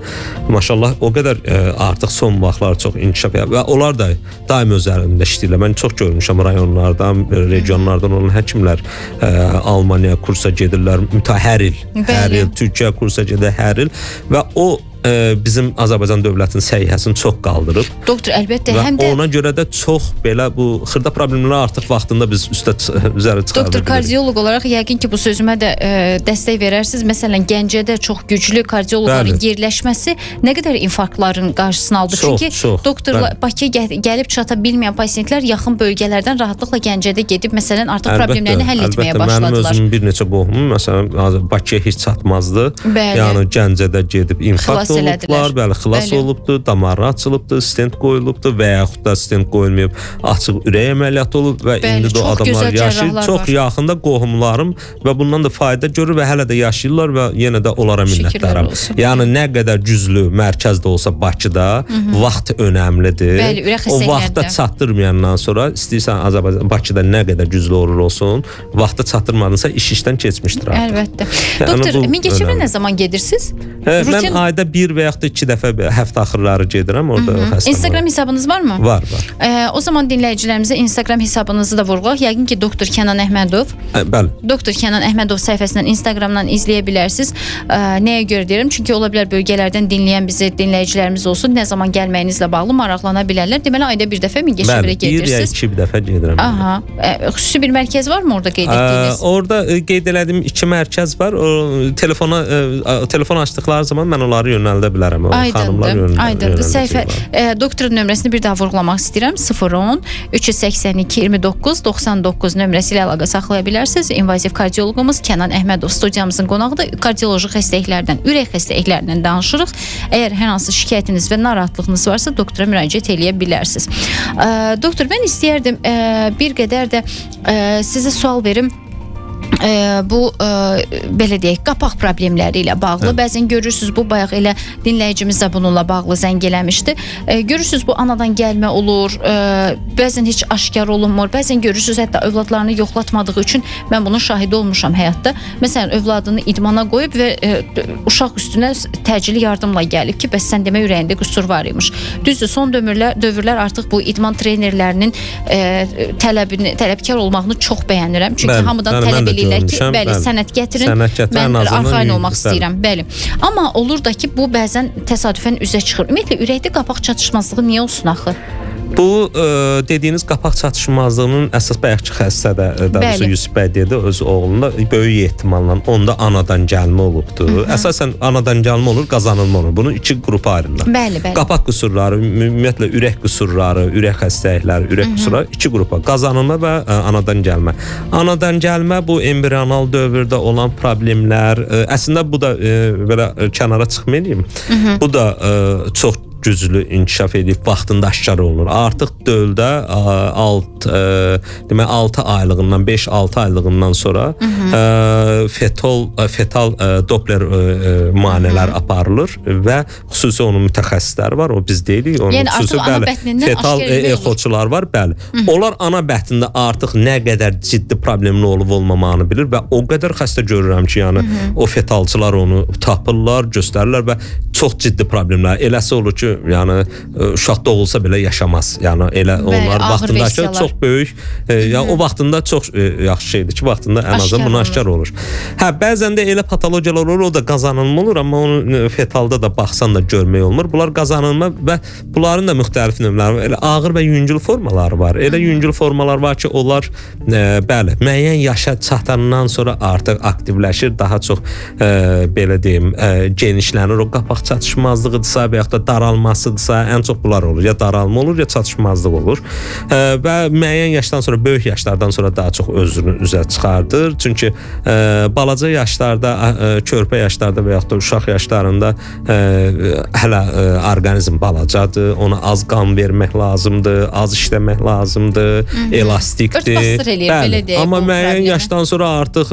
maşallah o qədər artıq son vaxtlar çox inkişaf edir və onlar da daim özlərində işləyirlər. Mən çox görmüşəm rayonlardan, regionlardan olan həkimlər Almaniya kursa gedirlər hər il. Hər il Türkiyə kursa gedir hər il və o bizim Azərbaycan dövlətinin səhiyyəsini çox qaldırıb. Doktor, əlbəttə, və həm də ona görə də çox belə bu xırda problemləri artıq vaxtında biz üzərə çıxarda bilirik. Doktor, kardioloq olaraq yəqin ki, bu sözümə də dəstək verərsiniz. Məsələn, Gəncədə çox güclü kardioloqların yerləşməsi nə qədər infarktların qarşısını aldı. Çünki doktorlar Bakıya gəlib çata bilməyən pasientlər yaxın bölgələrdən rahatlıqla Gəncədə gedib, məsələn, artıq problemlərini həll etməyə başladılar. Mənim özümün bir neçə qohumum, məsələn, Bakıya heç çatmazdı. Yəni Gəncədə gedib infarkt olublar, bəli, xilas olubdu, damarı açılıbdı, stent qoyulubdu və yaxud da stent qoyulmayıb, açıq ürək əməliyyatı olub və indi də adamlar yaşayır. Çox yaxında qohumlarım və bundan da fayda görür və hələ də yaşayırlar və yenə də onlara minnətdaram. Yəni nə qədər güclü mərkəzdə olsa Bakıda vaxt önəmlidir. Bəli, ürək o xəstəliklərdə. vaxta çatdırmayandan sonra istəyirsən Azərbaycan Bakıda nə qədər güclü olsun, vaxta çatdırmadınsa iş işdən keçmişdir artıq. Əlbəttə. Doktor, Mingəçevirə nə zaman gedirsiniz? Mən ayda bir və yaxud da 2 dəfə həftə axırları gedirəm orada xəstəm. Instagram hesabınız varmı? Var. O zaman dinləyicilərimizə Instagram hesabınızı da vurğulayaq. Yəqin ki, Doktor Kənan Əhmədov. Bəli. Doktor Kənan Əhmədov səhifəsindən Instagramdan izləyə bilərsiniz. Nəyə görə deyirəm? Çünki ola bilər bölgələrdən dinləyən bizi dinləyicilərimiz olsun. Nə zaman gəlməyinizlə bağlı maraqlana bilərlər. Deməli ayda bir dəfə Mingəçevirə gedirsiniz. Bəli, 1 ya 2 dəfə gedirəm. Aha. Xüsusi bir mərkəz varmı orada qeyd etdiyiniz? Orada qeyd elədiyim 2 mərkəz var. Telefon açdıqları zaman mən onları yönəldə bilərəm. Aydındır. Səhifə doktorun nömrəsini bir daha vurğulamaq istəyirəm. 010 382 29 99 nömrəsi ilə əlaqə saxlaya bilərsiniz. İnvaziv kardioloqumuz Kənan Əhmədov studiyamızın qonağıdır. Kardioloji xəstəliklərdən, ürək xəstəliklərindən danışırıq. Əgər hər hansı şikayətiniz və narahatlığınız varsa doktora müraciət eləyə bilərsiniz. Doktor, mən istəyərdim bir qədər də sizə sual verim. Bu belə deyək, qapaq problemləri ilə bağlı. Bəzən görürsüz, bu bayaq elə dinləyicimiz də bununla bağlı zəng eləmişdi. Görürsüz, bu anadan gəlmə olur, bəzən heç aşkar olunmur, bəzən görürsüz, hətta övladlarını yoxlatmadığı üçün mən bunun şahidi olmuşam həyatda. Məsələn, övladını idmana qoyub və uşaq üstünə təcili yardımla gəlib ki, bəs sən demə ürəyində qüsur var imiş. Düzdür, son dövrlər artıq bu idman trenerlərinin tələbkar olmağını çox bəyənirəm. Çünki hamıdan tələb edirlər ki, bəli, sənət gətirin, mən arxain olmaq istəyirəm, bəli. Amma olur da ki, bu bəzən təsadüfən üzə çıxır. Ümumiyyətlə, ürəkdə qapaq çatışmazlığı niyə olsun axı? Bu dediyiniz qapaq çatışmazlığının əsas bayaqki xəstədə davası Yusuf bəy dedi öz oğlunda böyük ehtimalla onda anadan gəlmə olubdu. Əsasən anadan gəlmə olur, qazanılma olur. Bunu iki qrupa ayrılırlar. Bəli. Qapaq qüsurları, ümumiyyətlə ürək qüsurları, ürək xəstəlikləri, ürək qüsurları iki qrupa: qazanılma və anadan gəlmə. Anadan gəlmə bu embrional dövrdə olan problemlər. Əslində bu da belə kənara çıxmayayım. Bu da çox güclü inkişaf edib vaxtında aşkar olunur. Artıq döldə 6 aylığından 5-6 aylığından sonra fetal Doppler müayinələr aparılır və xüsusi onun mütəxəssisləri var. O biz deyilik. Onun xüsusi fetal exoçular var. Bəli. Onlar ana bətnində artıq nə qədər ciddi problemli olub olmamağını bilir və o qədər xəstə görürəm ki, yəni o fetalçılar onu tapırlar, göstərirlər və çox ciddi problemlər. Eləsi olur ki, yəni uşaq doğulsa belə yaşamaz. Yəni elə onlar vaxtındakı çox böyük, yəni o vaxtında çox yaxşı şeydir ki, vaxtında ən azından bunu aşkar olur. Hə, bəzən də elə patologiyalar olur, o da qazanılma olur, amma onu fetalda da baxsan da görmək olmur. Bunlar qazanılma və bunların da müxtəlif növləri var. Elə ağır və yüngül formaları var. Elə yüngül formalar var ki, onlar bəli, müəyyən yaşa çatandan sonra artıq aktivləşir, daha çox belə deyim, genişlənir. O qapaq çatışmazlığıdırsa və yaxud da daralmasıdırsa, ən çox bunlar olur. Ya daralma olur, ya çatışmazlıq olur. Və müəyyən yaşdan sonra, böyük yaşlardan sonra daha çox özünü üzə çıxardır. Çünki balaca yaşlarda, körpə yaşlarda və yaxud da uşaq yaşlarında hələ orqanizm balacadır. Ona az qan vermək lazımdır, az işləmək lazımdır, elastikdir. Bəli, amma müəyyən yaşdan sonra artıq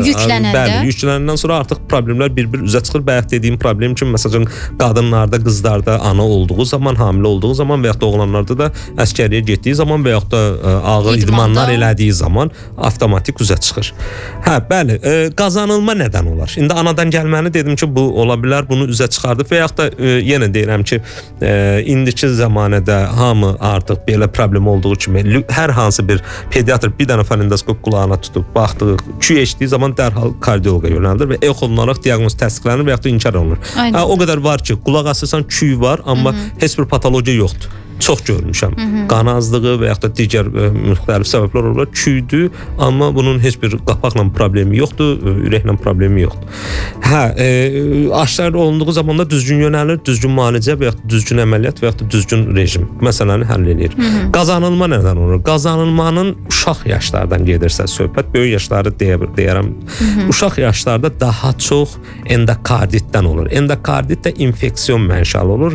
yüklənəndən sonra artıq problemlər bir-bir üzə çıxır. Bayaq dediyim problem kimi, məsələn, qadınlarda, qızlarda ana olduğu zaman, hamilə olduğu zaman və yaxud da oğlanlarda da əskəriyə getdiyi zaman və yaxud da ağır idmanlar elədiyi zaman avtomatik üzə çıxır. Hə, bəli, qazanılma nədən olar? İndi anadan gəlməni dedim ki, bu ola bilər, bunu üzə çıxardıb və yaxud da yenə deyirəm ki, indiki zamanədə hamı artıq belə problem olduğu kimi hər hansı bir pediatr bir dənə farendoskop qulağına tutub baxdığı, küy eşitdiyi zaman dərhal kardioloqa yönəldir və olaraq diaqnoz təsdiqlənir və yaxud da inkar olunur. O qədər var ki, qulaq asırsan küy var, amma heç bir patologiya yoxdur. Çox görmüşəm. Qan azlığı və yaxud da digər müxtəlif səbəblər olar. Küydür, amma bunun heç bir qapaqla problemi yoxdur, ürəklə problemi yoxdur. Hə, aşkar olunduğu zaman da düzgün yönəlir, düzgün müalicə və yaxud da düzgün əməliyyat və yaxud da düzgün rejim məsələni həll edir. Qazanılma nədən olur? Qazanılmanın uşaq yaşlardan gedirsə söhbət, böyük yaşları deyərəm. Uşaq yaşlarda daha çox endokarditdən olur. Endokardit də infeksiyon mənşəli olur.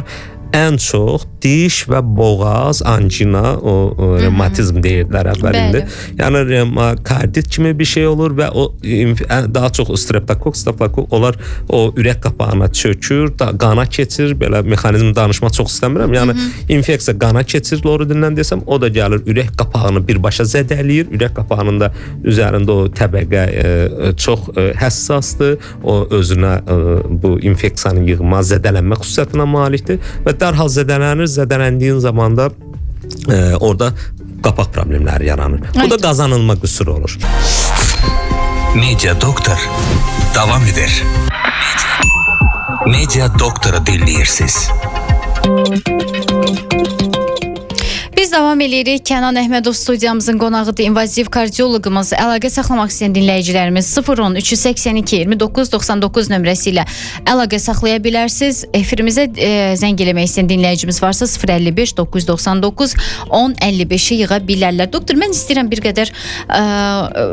Ən çox diş və boğaz, angina, o revmatizm deyirlər əvvəlində. Yəni revmakardit kimi bir şey olur və o daha çox streptokok, stafilokok onlar o ürək qapağına çökür, qana keçir, belə mexanizm danışmaq çox istəmirəm. Yəni infeksiya qana keçir, doğru dillə desəm, o da gəlir ürək qapağını birbaşa zədələyir. Ürək qapağının da üzərində o təbəqə çox həssasdır. O özünə bu infeksiyanın yığma, zədələnmə xüsusiyyətinə malikdir və dərhal zədələndiyin zamanda orada qapaq problemləri yaranır. Bu da qazanılma qüsuru olur. Media Doktor davam edir. Media Doktoru dinləyirsiniz. Biz davam edirik. Kənan Əhmədov studiyamızın qonağıdır. İnvaziv kardioloqumuz. Əlaqə saxlamaq istəyən dinləyicilərimiz 010-380-229-99 nömrəsi ilə əlaqə saxlaya bilərsiniz. Efirimizə zəng eləmək istəyən dinləyicimiz varsa 055-999-1055-i yığa bilərlər. Doktor, mən istəyirəm bir qədər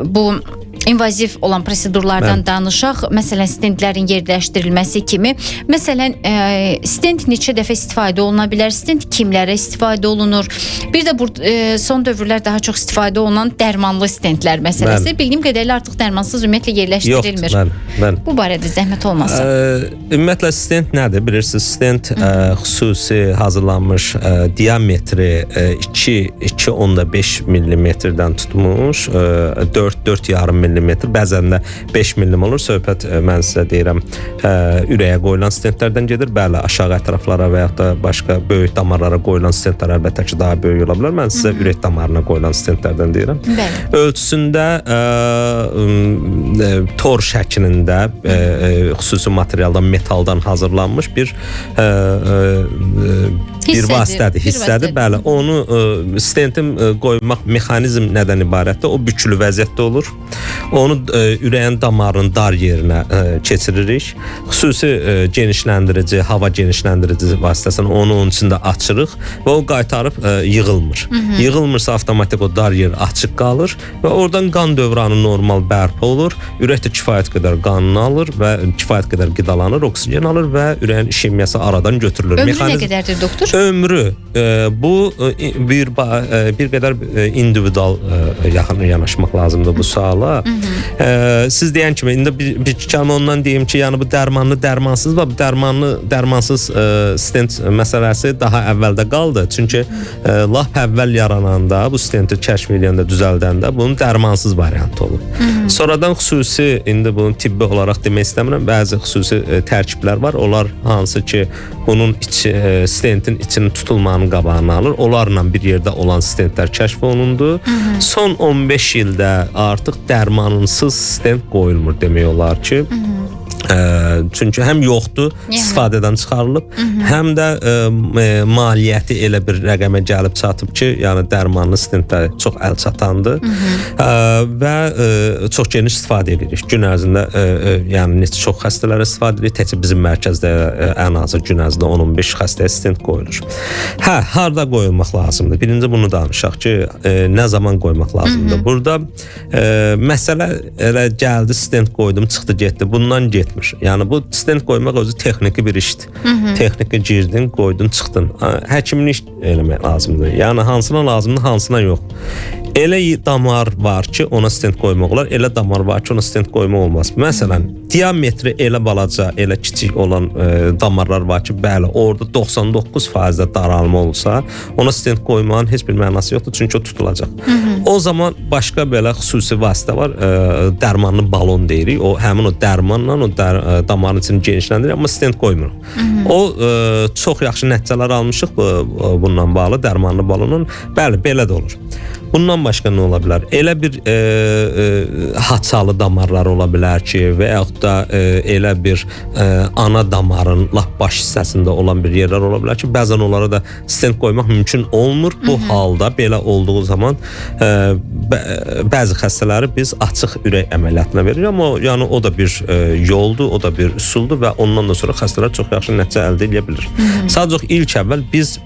bu invaziv olan prosedurlardan danışaq. Məsələn, stentlərin yerləşdirilməsi kimi. Məsələn, stent neçə dəfə istifadə oluna bilər? Stent kimlərə istifadə olunur? Bir də son dövrlər daha çox istifadə olunan dərmanlı stentlər məsələsi. Bildiyim qədərlə artıq dərmansız ümumiyyətlə yerləşdirilmir. Yoxdur, bu barədə zəhmət olmasın. Ümumiyyətlə stent nədir? Bilirsiniz, stent xüsusi hazırlanmış diametri 2.5 mm-dən tutmuş 4-4,5 mm mm, bəzən də 5 mm olur. Söhbət mən sizə deyirəm, ürəyə qoyulan stentlərdən gedir. Bəli, aşağı ətraflara və ya da başqa böyük damarlara qoyulan stentlər əlbəttə ki, daha böyük ola bilər. Mən sizə ürək damarına qoyulan stentlərdən deyirəm. Bəli. Ölçüsündə tor şəklində xüsusi materialdan, metaldan hazırlanmış bir vasitədir, hissədir. Bəli, onu stentin qoymaq mexanizm nədən ibarətdir? O bükülü vəziyyətdə olur. Onu ürəyin damarının dar yerinə keçiririk. Xüsusi genişləndirici, hava genişləndirici vasitəsilə onu onun içində açırıq və o qaytarıb yığılmır. Yığılmırsa avtomatik o dar yer açıq qalır və oradan qan dövranı normal bərpa olur. Ürək də kifayət qədər qanını alır və kifayət qədər qidalanır, oksigen alır və ürəyin işemiyası aradan götürülür. Ömrü nə qədərdir doktor? Ömrü bu bir qədər individual yanaşmaq lazımdır bu suala. Siz deyən kimi indi bir kəlmə ondan deyim ki, yəni bu dərmanlı, dərmansız və bu dərmansız stent məsələsi daha əvvəldə qaldı. Çünki lap əvvəl yarananda, bu stenti kəşf edəndə, düzəldəndə bunun dərmansız variantı olub. Sonradan xüsusi, indi bunu tibbi olaraq demək istəmirəm, bəzi xüsusi tərkiblər var. Onlar hansı ki, bunun stentin içinin tutulmanın qabağını alır. Onlarla bir yerdə olan stentlər kəşf olundu. Son 15 ildə artıq dərmansız stent qoyulmur demək olar ki. Çünki həm yoxdur, istifadədən çıxarılıb, həm də maliyyəti elə bir rəqəmə gəlib çatıb ki, yəni dərmanlı stentlər çox əl çatandır və çox geniş istifadə edirik. Gün ərzində yəni çox xəstələrə istifadə edirik. Təkcə bizim mərkəzdə ən azı gün ərzində 10-15 xəstəyə stent qoyulur. Harda qoyulmaq lazımdır? Birinci bunu danışaq ki, nə zaman qoymaq lazımdır? Burada məsələ elə gəldi, stent qoydum, çıxdı, getdi. Bundan getmir. Yəni bu stent qoymaq özü texniki bir işdir. Texniki girdin, qoydun, çıxdın. Həkimin iş eləmək lazımdır. Yəni hansına lazımdır, hansına yox. Elə damar var ki, ona stent qoymaq olar, elə damar var ki, ona stent qoymaq olmaz. Məsələn, diametri elə balaca, elə kiçik olan damarlar var ki, bəli, orada 99% daralma olsa, ona stent qoymağın heç bir mənası yoxdur, çünki o tutulacaq. O zaman başqa belə xüsusi vasitə var, dərmanlı balon deyirik. O həmin o dərmanla o damarın içini genişləndirir, amma stent qoymuruq. O çox yaxşı nəticələr almışıq bununla bağlı, dərmanlı balonun. Bəli, belə də olur. Bundan başqa nə ola bilər? Elə bir haçalı damarlar ola bilər ki, və yaxud da elə bir ana damarın lap baş hissəsində olan bir yerlər ola bilər ki, bəzən onlara da stent qoymaq mümkün olmur. Bu halda belə olduğu zaman bəzi xəstələri biz açıq ürək əməliyyatına veririk, amma yəni o da bir yoldur, o da bir üsuldur və ondan da sonra xəstələr çox yaxşı nəticə əldə edə bilir. Sadəcə ilk əvvəl biz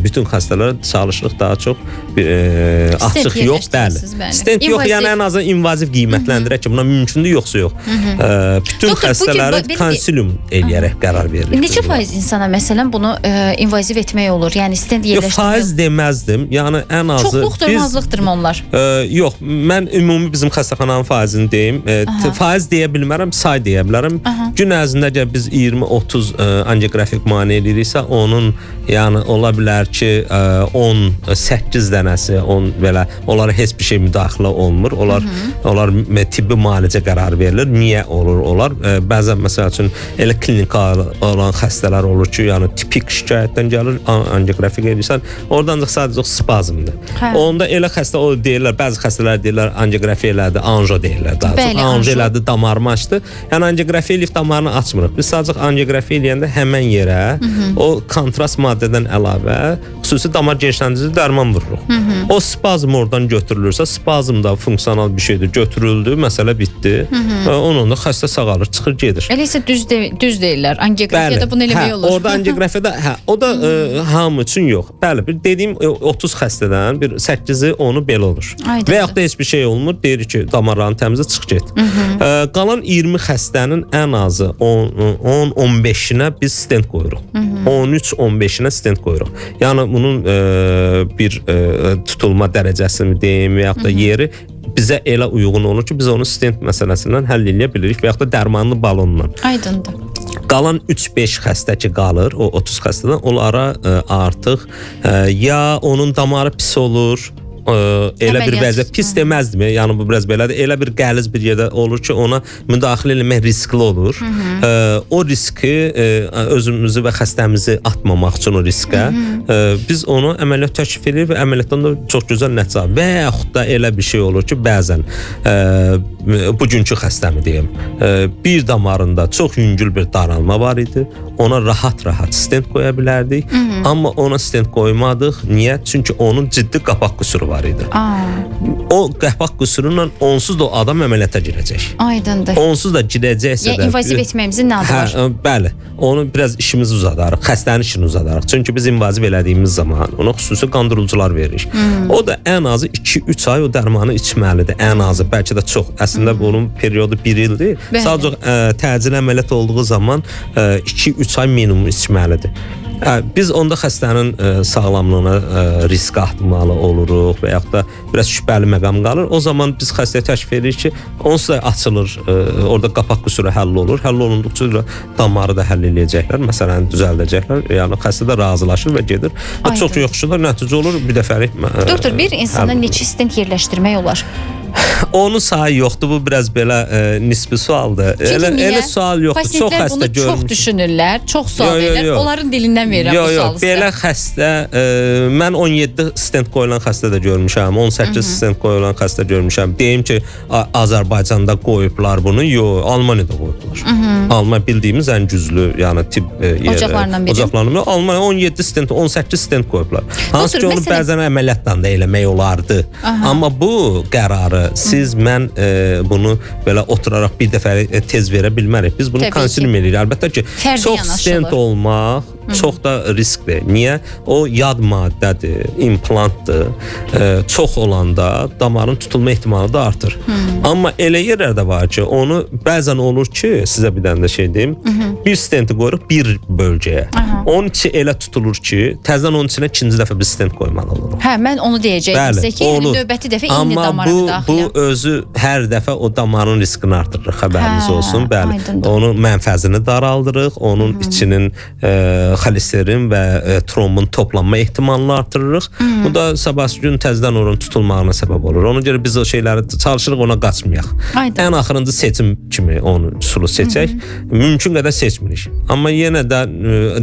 bütün xəstələrə çalışırıq daha çox açıq yox, bəli. Stent yox, yəni ən azı invaziv qiymətləndirək ki, buna mümkündür, yoxsa yox. Bütün xəstələri konsilium eləyərək qərar veririk. Neçə faiz insana məsələn bunu invaziv etmək olur? Yəni stent yerləşdirmək? Faiz deməzdim. Yəni ən azı çoxluqdur, azlıqdırmı onlar? Yox, mən ümumi bizim xəstəxananın faizini deyim. Faiz deyə bilmərəm, say deyə bilərəm. Gün ərzində biz 20-30 angiografik müayinə ediriksə, onun yəni ola bilər ki, 18 dənəsi, belə onlara heç bir şey müdaxilə olmur. Onlar tibbi müalicə qərarı verilir. Niyə olur onlar? Bəzən məsəl üçün elə klinika olan xəstələr olur ki, yəni tipik şikayətdən gəlir, angiografik edirsən, oradan da sadəcə spazmdır. Onda elə xəstə o deyirlər, bəzi xəstələr deyirlər angiografi elədi, anjo deyirlər daha çox. Anjo elədi, damarımı açdı. Yəni angiografi eləyib damarını açmırıq. Biz sadəcə angiografi eləyəndə həmən yerə o kontrast maddədən əlavə xüsusi damar genişləndirici dərman vururuq. O spazm oradan götürülürsə, spazm da funksional bir şeydir, götürüldü, məsələ bitdi. Onunla xəstə sağalır, çıxır, gedir. Elə isə düz deyirlər. Angiografiyada bunu eləmək olur. Orada angiografiyada, o da hamı üçün yox. Bəli, bir dediyim 30 xəstədən bir 8-i onu belə olur. Və yaxud da heç bir şey olmur, deyir ki, damarların təmizə çıx get. Qalan 20 xəstənin ən azı 10-15-inə biz stent qoyuruq. 13-15-inə stent qoyuruq. Yəni bunun bir tutulma dərəcəsini deyim və yaxud da yeri bizə elə uyğun olur ki, biz onu stent məsələsindən həll edə bilirik və yaxud da dərmanlı balonla. Aydındır. Qalan 3-5 xəstə ki qalır, o 30 xəstədən, onlara artıq ya onun damarı pis olur, elə bir Əməliyyat. vəziyyət pis deməzdim. Yəni bu biraz belədir. Elə bir qəliz bir yerdə olur ki, ona müdaxilə etmək riskli olur. O riski özümüzü və xəstəmizi atmamaq üçün o riskə biz onu əməliyyat təklif edirik və əməliyyatdan da çox gözəl nəticə alırıq. Və yaxud da elə bir şey olur ki, bəzən bugünkü xəstəmi deyim, bir damarında çox yüngül bir daralma var idi. Ona rahat-rahat stent qoya bilərdik. Amma ona stent qoymadıq. Niyə? Çünki onun ciddi qapaq qüsuru var idi. O qapaq qüsuruyla onsuz da o adam əməliyyata girəcək. Aydındır. Onsuz da girəcəksə də... İnvaziv etməyimizin nə adı var? Bəli. Onu biraz işimizi uzadarıq. Xəstənin işini uzadarıq. Çünki biz invaziv elədiyimiz zaman ona xüsusi qandırıcılar veririk. O da ən azı 2-3 ay o dərmanı içməlidir. Ən azı. Bəlkə də çox. Əslində bunun periodu 1 ildir. Sadəcə təcil əməliyyat olduğu zaman 2-3 ay minimum içməlidir. Biz onda xəstənin sağlamlığına risk atmalı oluruq və yaxud da biraz şübhəli məqam qalır. O zaman biz xəstəyə təklif edirik ki, onsuz da açılır, orada qapaq qüsuru həll olur. Həll olunduqca damarı da həll edəcəklər, məsələni düzəldəcəklər. Yəni xəstə də razılaşır və gedir. Çox yaxşı da nəticə olur, bir dəfəlik. Doktor, bir insana neçə stent yerləşdirmək olar? Onun sayı yoxdur. Bu biraz belə nisbi sualdır. Elə sual yoxdur. Çox xəstə bunu görmüş. Çox düşünürlər, çox sual verirlər. Onların dilindən verirəm bu sualı sizə. Belə xəstə, mən 17 stent qoyulan xəstə də görmüşəm, 18 stent qoyulan xəstə görmüşəm. Deyim ki, Azərbaycanda qoyublar bunu, yox, Almaniyada qoyublar. Almaniya bildiyimiz ən güclü, yəni tibb ocaqlarından biri. Almaniya 17 stent, 18 stent qoyublar. Hansı ki, onu bəzən əməliyyatdan da eləmək olardı. Amma bu qərarı siz, mən bunu belə oturaraq bir dəfə tez verə bilmərik. Biz bunu konsiliyum edirik. Əlbəttə ki, çox stent olmaq çox da riskdir. Niyə? O yad maddədir, implantdır. Çox olanda damarın tutulma ehtimalı da artır. Amma elə yerlər də var ki, onu bəzən olur ki, sizə bir dənə də şey deyim, bir stenti qoyuruq bir bölgəyə. Onun içi elə tutulur ki, təzədən onun içinə ikinci dəfə bir stent qoymalı oluruq. Mən onu deyəcəydim sizə ki, növbəti dəfə eyni damara müdaxilə. Bu özü hər dəfə o damarın riskini artırır, xəbəriniz olsun. Bəli, onun mənfəzini daraldırıq, onun içinin xolesterin və trombun toplanma ehtimalını artırırıq. Bu da sabahsı gün təzədən onun tutulmağına səbəb olur. Ona görə biz o şeyləri çalışırıq, ona qaçmayaq. Ən axırıncı seçim kimi onu üsulu seçək. Mümkün qədər seçmirik. Amma yenə də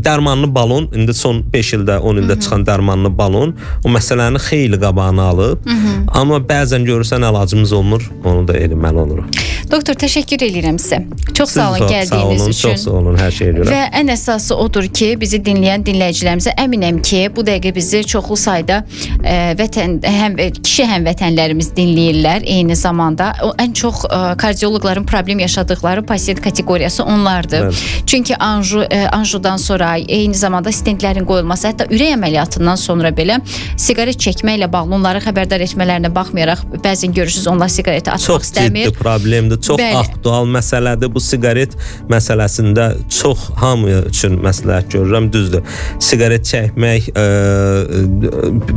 dərmanlı balon, indi son 5 ildə, 10 ildə çıxan dərmanlı balon o məsələni xeyli qabağını alıb. Amma bəzən görürsən əlacımız olmur, onu da eləməli oluruq. Doktor, təşəkkür edirəm sizə. Çox sağ olun gəldiyiniz üçün. Çox sağ olun hər şeyə görə. Və ən əsası odur ki, bizi dinləyən dinləyicilərimizə əminəm ki, bu dəqiqə bizi çoxlu sayda kişi həmvətənlərimiz dinləyirlər. Eyni zamanda ən çox kardioloqların problem yaşadıkları pasiyent kateqoriyası onlardır. Evet. Çünki anjudan sonra eyni zamanda stentlərin qoyulması, hətta ürək əməliyyatından sonra belə siqaret çəkməklə bağlı onları xəbərdar etmələrinə baxmayaraq bəzən görürsünüz onlar siqareti açmaq istəmir. Çox ciddi problemdir, çox aktual məsələdir. Bu siqaret məsələsində çox hamı üçün məsləhət görürəm, düzdür. Siqaret çəkmək,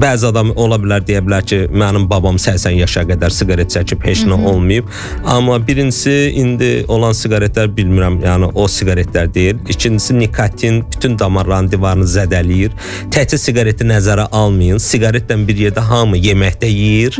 bəzi adam ola bilər, deyə bilər ki, mənim babam 80 yaşa qədər siqaret çəkib, heç nə olmayıb. Amma birincisi, indi olan siqaretlər bilmirəm, yəni o siqaretlər deyil. İkincisi, nikotin bütün damarların divarını zədələyir. Təkcə siqareti nəzərə almayın. Siqaretlə bir yerdə hamı yeməkdə yeyir.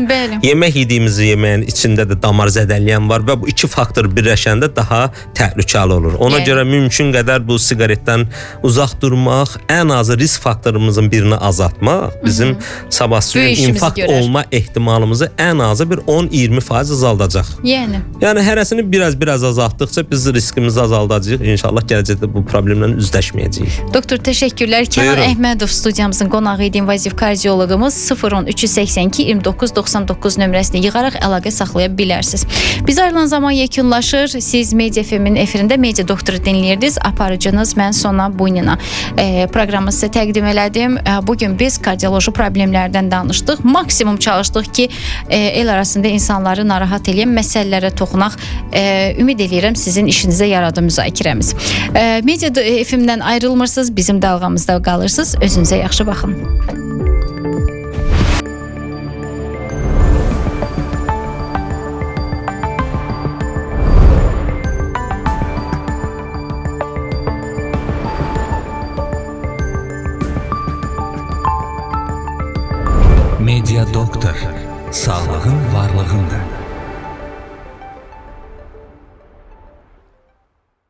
Yemək yediyimiz yeməyin içində də damar zədələyən var və bu iki faktor birləşəndə daha təhlükəli olur. Ona görə mümkün qədər bu siqaretdən uzaq durmaq, ən azı risk faktorumuzun birini azaltmaq bizim sabahsı gün infarkt olma ehtimalımızı ən azı bir 10-20% azaldacaq. Yəni hərəsini biraz azaltdıqca biz riskimizi azaldacağıq. İnşallah gələcəkdə bu problemlə üzləşməyəcəyik. Doktor, təşəkkürlər. Kənan Əhmədov studiyamızın qonağı idi, invaziv kardioloqumuz. 010-382-2999 nömrəsini yığaraq əlaqə saxlaya bilərsiniz. Biz ayrılan zaman yekunlaşır. Siz Media FM-in efirində Media Doktoru dinləyirdiniz. Aparıcınız mən Sona Buynina. Proqramı sizə təqdim elədim. Bugün biz kardioloji problemlərdən danışdıq. Maksimum çalışdıq ki, el arasında insanları narahat edən məsələlərə toxunaq. Ümid edirəm sizin işinizə yaradı müzakirəmiz. Media FM-dən ayrılmırsınız, bizim dalğamızda qalırsınız. Özünüzə yaxşı baxın. Media doktor. Sağlığın varlığındır.